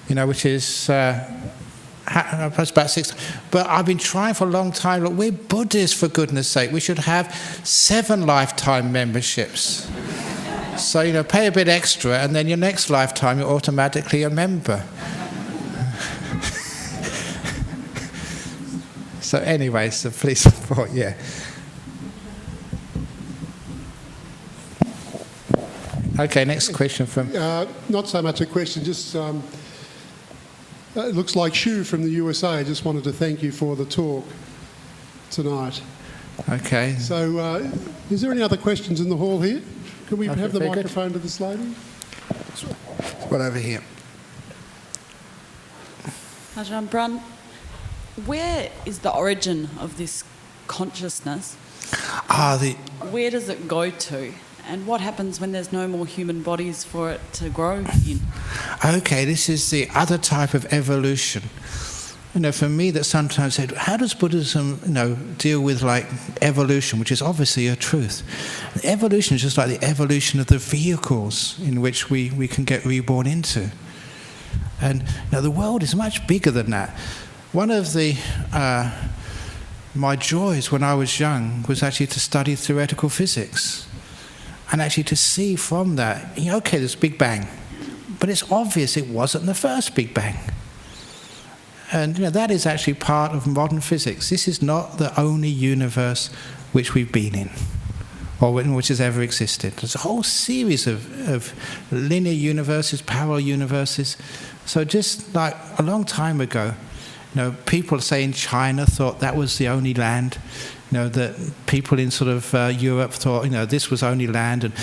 which is about 6. But I've been trying for a long time. Look, we're Buddhists, for goodness sake. We should have 7 lifetime memberships. So, pay a bit extra, and then your next lifetime you're automatically a member. So anyway, so please support, yeah. Okay, next question from... Not so much a question, just it looks like Shu from the USA. Just wanted to thank you for the talk tonight. Okay. So is there any other questions in the hall here? Can we have the very good. microphone to this lady? What over here? Ajahn Brahm, where is the origin of this consciousness? Where does it go to? And what happens when there's no more human bodies for it to grow in? Okay, this is the other type of evolution. For me, that sometimes said, how does Buddhism, deal with evolution, which is obviously a truth? Evolution is just like the evolution of the vehicles in which we can get reborn into. And the world is much bigger than that. One of my joys when I was young was actually to study theoretical physics. And actually to see from that, okay, there's Big Bang, but it's obvious it wasn't the first Big Bang. And that is actually part of modern physics. This is not the only universe which we've been in, or which has ever existed. There's a whole series of linear universes, parallel universes. So just like a long time ago, people, say in China, thought that was the only land. That people in sort of Europe thought, this was only land, and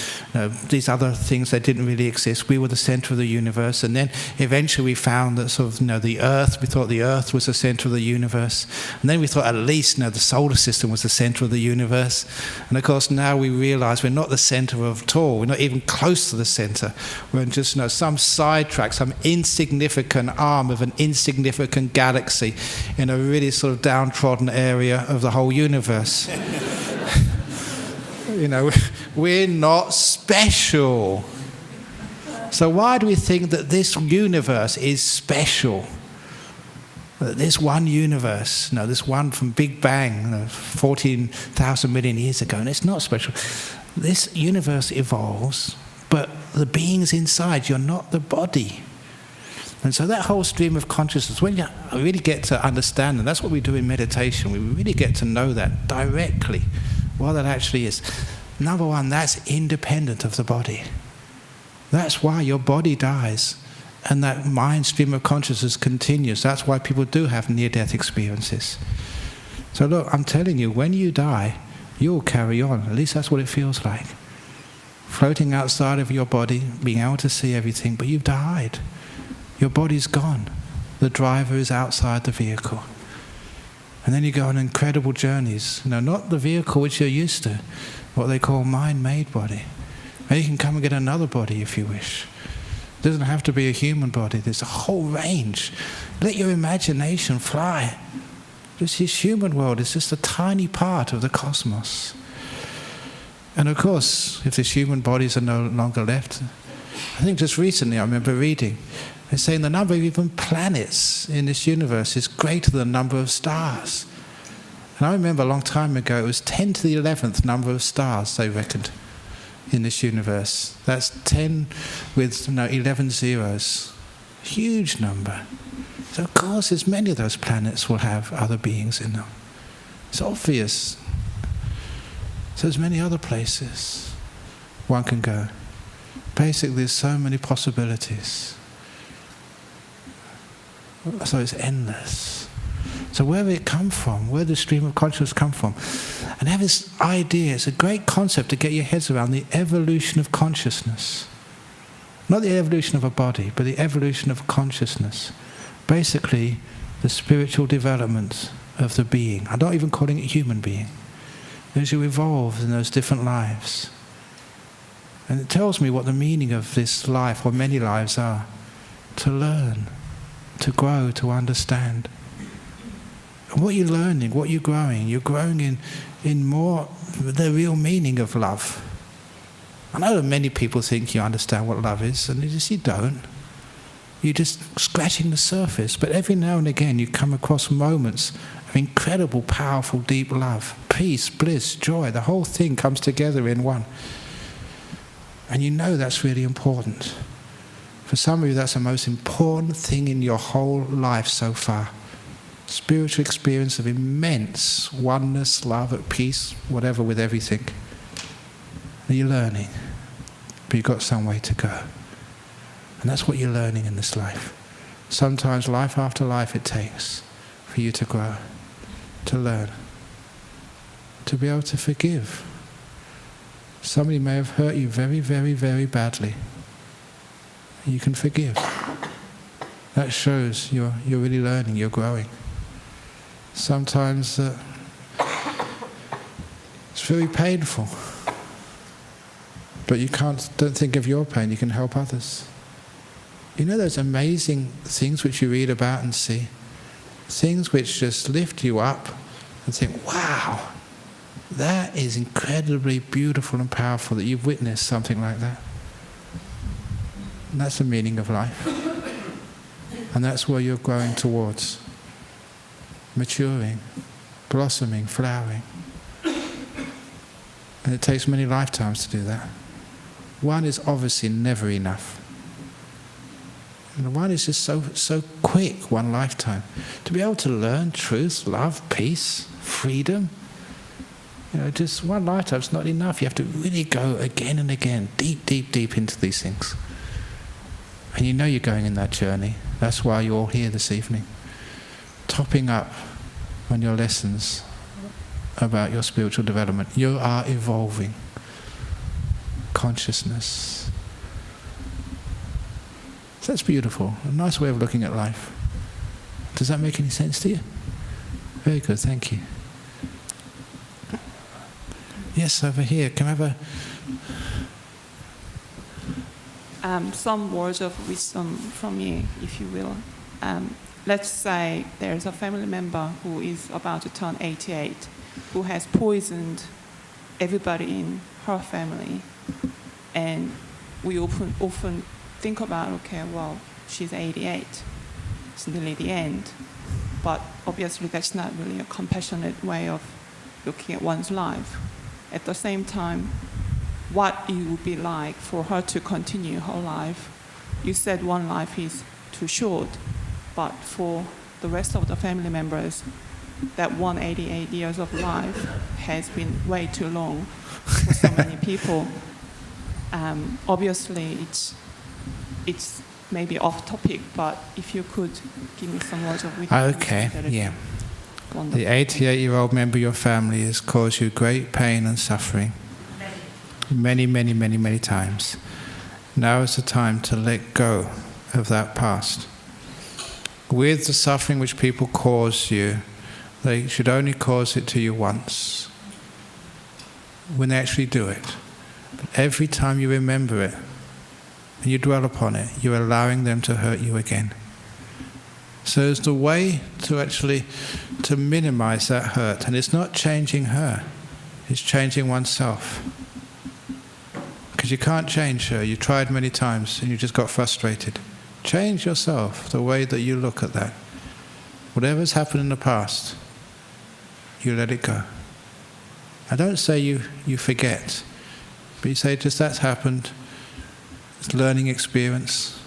these other things, they didn't really exist. We were the center of the universe. And then eventually we found that sort of, the Earth, we thought the Earth was the center of the universe. And then we thought at least, the solar system was the center of the universe. And of course now we realize we're not the center of it all. We're not even close to the center. We're in just, some sidetrack, some insignificant arm of an insignificant galaxy in a really sort of downtrodden area of the whole universe. We're not special. So why do we think that this universe is special? That this one universe, this one from Big Bang, 14,000 million years ago, and it's not special. This universe evolves, but the beings inside, you're not the body. And so that whole stream of consciousness, when you really get to understand, and that's what we do in meditation, we really get to know that directly, what that actually is. Number one, that's independent of the body. That's why your body dies, and that mind stream of consciousness continues. That's why people do have near-death experiences. So look, I'm telling you, when you die, you'll carry on. At least that's what it feels like. Floating outside of your body, being able to see everything, but you've died. Your body's gone. The driver is outside the vehicle. And then you go on incredible journeys. Not the vehicle which you're used to, what they call mind-made body. And you can come and get another body if you wish. It doesn't have to be a human body. There's a whole range. Let your imagination fly. Just this human world is just a tiny part of the cosmos. And of course, if these human bodies are no longer left, I think just recently I remember reading, they're saying the number of even planets in this universe is greater than the number of stars. And I remember a long time ago, it was 10 to the 11th number of stars, they reckoned, in this universe. That's 10 with 11 zeros. Huge number. So of course, as many of those planets will have other beings in them. It's obvious. So there's many other places one can go. Basically, there's so many possibilities. So it's endless. So where did it come from? Where did the stream of consciousness come from? And have this idea, it's a great concept to get your heads around, the evolution of consciousness. Not the evolution of a body, but the evolution of consciousness. Basically, the spiritual development of the being. I'm not even calling it human being. As you evolve in those different lives. And it tells me what the meaning of this life, or many lives, are. To learn, to grow, to understand. And what you're learning, what you're growing in more the real meaning of love. I know that many people think you understand what love is, and you don't. You're just scratching the surface, but every now and again you come across moments of incredible, powerful, deep love, peace, bliss, joy. The whole thing comes together in one. And you know that's really important. For some of you, that's the most important thing in your whole life so far. Spiritual experience of immense oneness, love, at peace, whatever, with everything. And you're learning, but you've got some way to go. And that's what you're learning in this life. Sometimes life after life it takes for you to grow, to learn, to be able to forgive. Somebody may have hurt you very, very, very badly. You can forgive. That shows you're really learning, you're growing. Sometimes it's very painful. But you don't think of your pain, you can help others. You know those amazing things which you read about and see? Things which just lift you up and think, wow, that is incredibly beautiful and powerful that you've witnessed something like that. And that's the meaning of life. And that's where you're growing towards. Maturing, blossoming, flowering. And it takes many lifetimes to do that. One is obviously never enough. And one is just so quick, one lifetime. To be able to learn truth, love, peace, freedom, just one lifetime is not enough. You have to really go again and again, deep, deep, deep into these things. And you know you're going in that journey. That's why you're all here this evening. Topping up on your lessons about your spiritual development. You are evolving. Consciousness. So that's beautiful. A nice way of looking at life. Does that make any sense to you? Very good, thank you. Yes, over here. Can I have some words of wisdom from you, if you will. Let's say there's a family member who is about to turn 88, who has poisoned everybody in her family. And we often think about, okay, well, she's 88. It's nearly the end. But obviously that's not really a compassionate way of looking at one's life. At the same time, what it would be like for her to continue her life. You said one life is too short, but for the rest of the family members, that 188 years of life has been way too long for so many people. Obviously, it's maybe off topic, but if you could give me some words of wisdom. Okay, yeah. Wonderful. The 88-year-old member of your family has caused you great pain and suffering. Many, many, many, many times. Now is the time to let go of that past. With the suffering which people cause you, they should only cause it to you once, when they actually do it. But every time you remember it, and you dwell upon it, you're allowing them to hurt you again. So there's the way to actually to minimize that hurt, and it's not changing her, it's changing oneself. Because you can't change her. You tried many times and you just got frustrated. Change yourself, the way that you look at that. Whatever's happened in the past, you let it go. I don't say you forget, but you say just that's happened. It's a learning experience.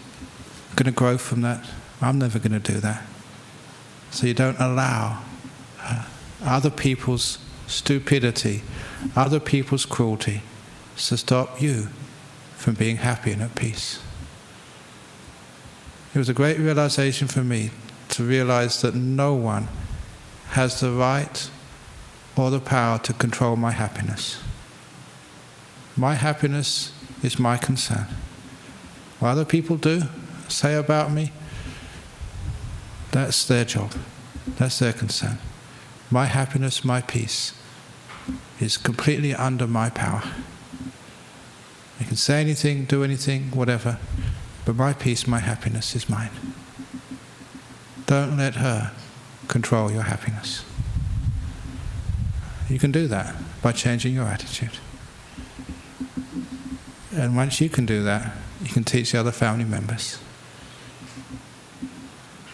I'm going to grow from that. I'm never going to do that. So you don't allow other people's stupidity other people's cruelty to stop you from being happy and at peace. It was a great realization for me to realize that no one has the right or the power to control my happiness. My happiness is my concern. What other people do, say about me, that's their job. That's their concern. My happiness, my peace is completely under my power. You can say anything, do anything, whatever, but my peace, my happiness is mine. Don't let her control your happiness. You can do that by changing your attitude. And once you can do that, you can teach the other family members.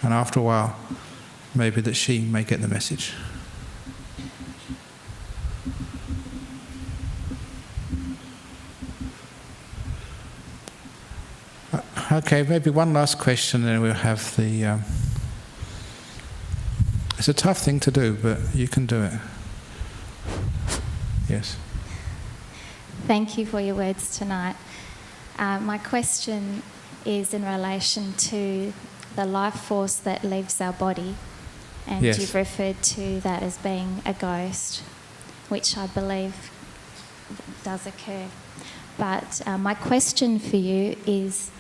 And after a while, maybe that she may get the message. Okay, maybe one last question, and then we'll have the... It's a tough thing to do, but you can do it. Yes. Thank you for your words tonight. My question is in relation to the life force that leaves our body, and yes. You've referred to that as being a ghost, which I believe does occur. But my question for you is,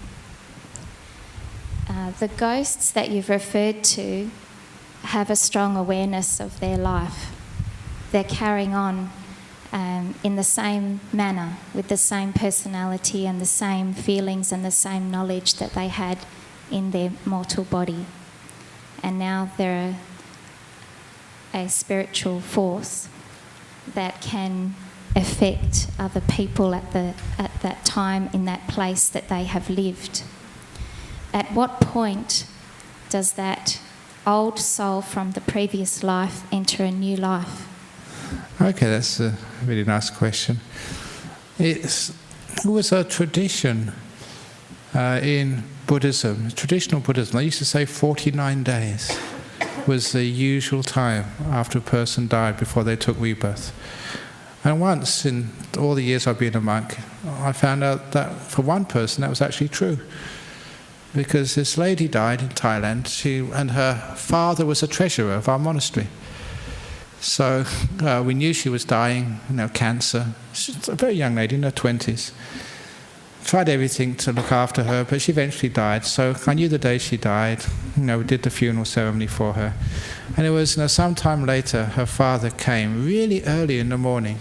the ghosts that you've referred to have a strong awareness of their life. They're carrying on in the same manner, with the same personality and the same feelings and the same knowledge that they had in their mortal body. And now they're a spiritual force that can affect other people at that time in that place that they have lived. At what point does that old soul from the previous life enter a new life? Okay, that's a really nice question. It was a tradition in Buddhism, traditional Buddhism. They used to say 49 days was the usual time after a person died before they took rebirth. And once in all the years I've been a monk, I found out that for one person that was actually true. Because this lady died in Thailand, and her father was a treasurer of our monastery. So we knew she was dying, cancer. She's a very young lady in her 20s. Tried everything to look after her, but she eventually died. So I knew the day she died. We did the funeral ceremony for her. And it was sometime later, her father came really early in the morning,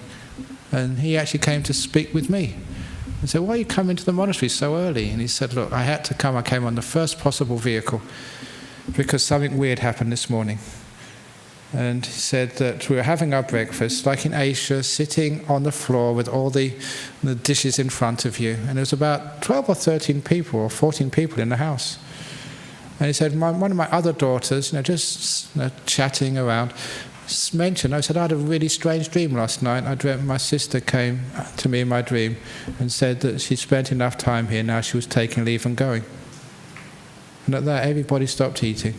and he actually came to speak with me. I said, why are you coming to the monastery so early? And he said, look, I had to come. I came on the first possible vehicle because something weird happened this morning. And he said that we were having our breakfast, like in Asia, sitting on the floor with all the dishes in front of you. And there was about 12 or 13 people or 14 people in the house. And he said, one of my other daughters, just chatting around, mentioned, I said, I had a really strange dream last night. I dreamt my sister came to me in my dream and said that she'd spent enough time here, now she was taking leave and going. And at that, everybody stopped eating.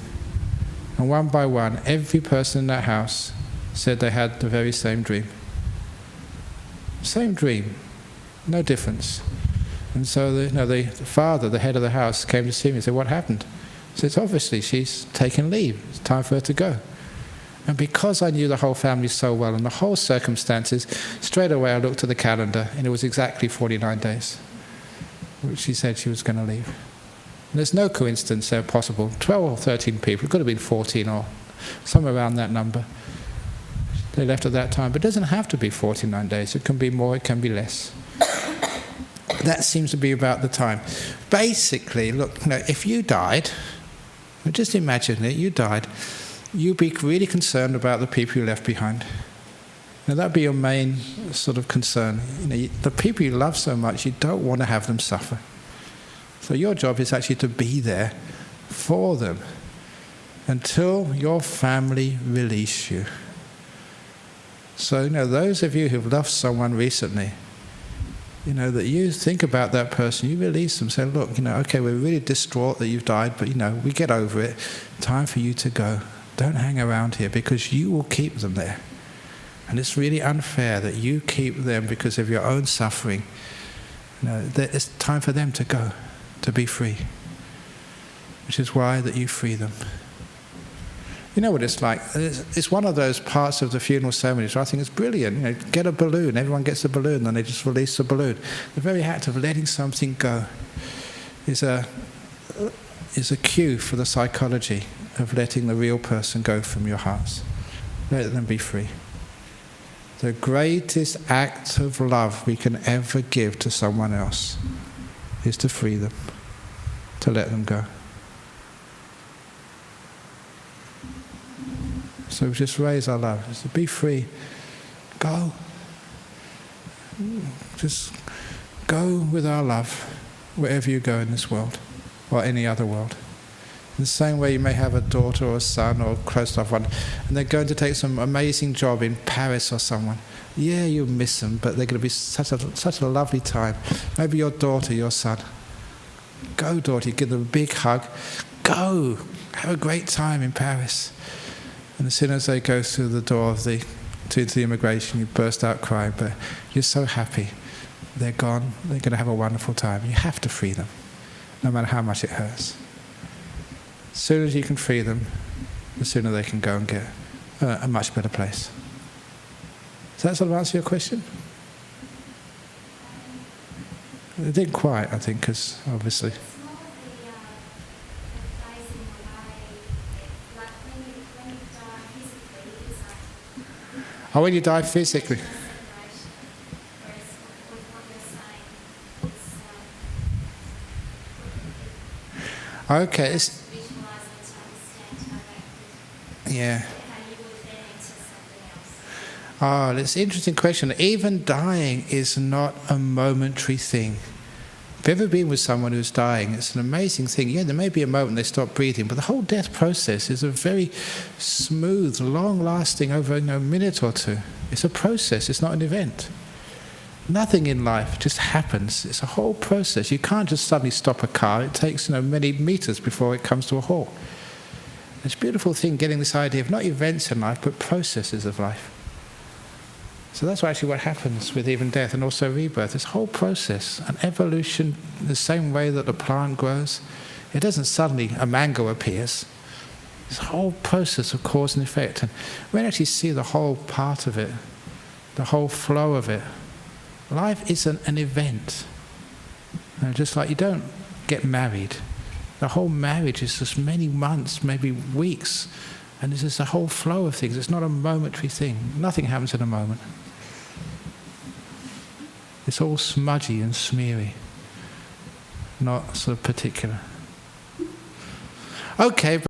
And one by one, every person in that house said they had the very same dream. Same dream, no difference. And so the father, the head of the house, came to see me and said, what happened? I said, obviously she's taken leave. It's time for her to go. And because I knew the whole family so well and the whole circumstances, straight away I looked at the calendar and it was exactly 49 days, which she said she was going to leave. And there's no coincidence there possible. 12 or 13 people, it could have been 14 or somewhere around that number. They left at that time. But it doesn't have to be 49 days. It can be more, it can be less. That seems to be about the time. Basically, look, if you died, just imagine it, you died, you'd be really concerned about the people you left behind. Now that'd be your main sort of concern. The people you love so much, you don't want to have them suffer. So your job is actually to be there for them until your family release you. So, those of you who've loved someone recently, that you think about that person, you release them, say, look, okay, we're really distraught that you've died, but, we get over it. Time for you to go. Don't hang around here because you will keep them there. And it's really unfair that you keep them because of your own suffering. It's time for them to go, to be free. Which is why that you free them. You know what it's like? It's one of those parts of the funeral ceremonies where I think it's brilliant. Get a balloon, everyone gets a balloon, and they just release the balloon. The very act of letting something go is a cue for the psychology of letting the real person go from your hearts. Let them be free. The greatest act of love we can ever give to someone else is to free them, to let them go. So just raise our love. Just be free. Go. Just go with our love wherever you go in this world or any other world. In the same way you may have a daughter or a son or a close loved one, and they're going to take some amazing job in Paris or someone. Yeah, you'll miss them, but they're going to be such a lovely time. Maybe your daughter, your son. Go, daughter. You give them a big hug. Go. Have a great time in Paris. And as soon as they go through the door of to the immigration, you burst out crying, but you're so happy. They're gone. They're going to have a wonderful time. You have to free them, no matter how much it hurts. As soon as you can free them, the sooner they can go and get a much better place. Does that sort of answer your question? It didn't quite, I think, because obviously... Oh, when you die physically. Okay. Yeah. Oh, it's an interesting question. Even dying is not a momentary thing. If you've ever been with someone who's dying, it's an amazing thing. Yeah, there may be a moment they stop breathing, but the whole death process is a very smooth, long-lasting, over a minute or two. It's a process, it's not an event. Nothing in life just happens. It's a whole process. You can't just suddenly stop a car. It takes many meters before it comes to a halt. It's a beautiful thing getting this idea of not events in life, but processes of life. So that's actually what happens with even death and also rebirth. This whole process, an evolution, the same way that the plant grows. It doesn't suddenly, a mango appears. This whole process of cause and effect. And we actually see the whole part of it, the whole flow of it. Life isn't an event. Just like you don't get married. The whole marriage is just many months, maybe weeks. And there's just a whole flow of things. It's not a momentary thing. Nothing happens in a moment. It's all smudgy and smeary, not sort of particular. Okay.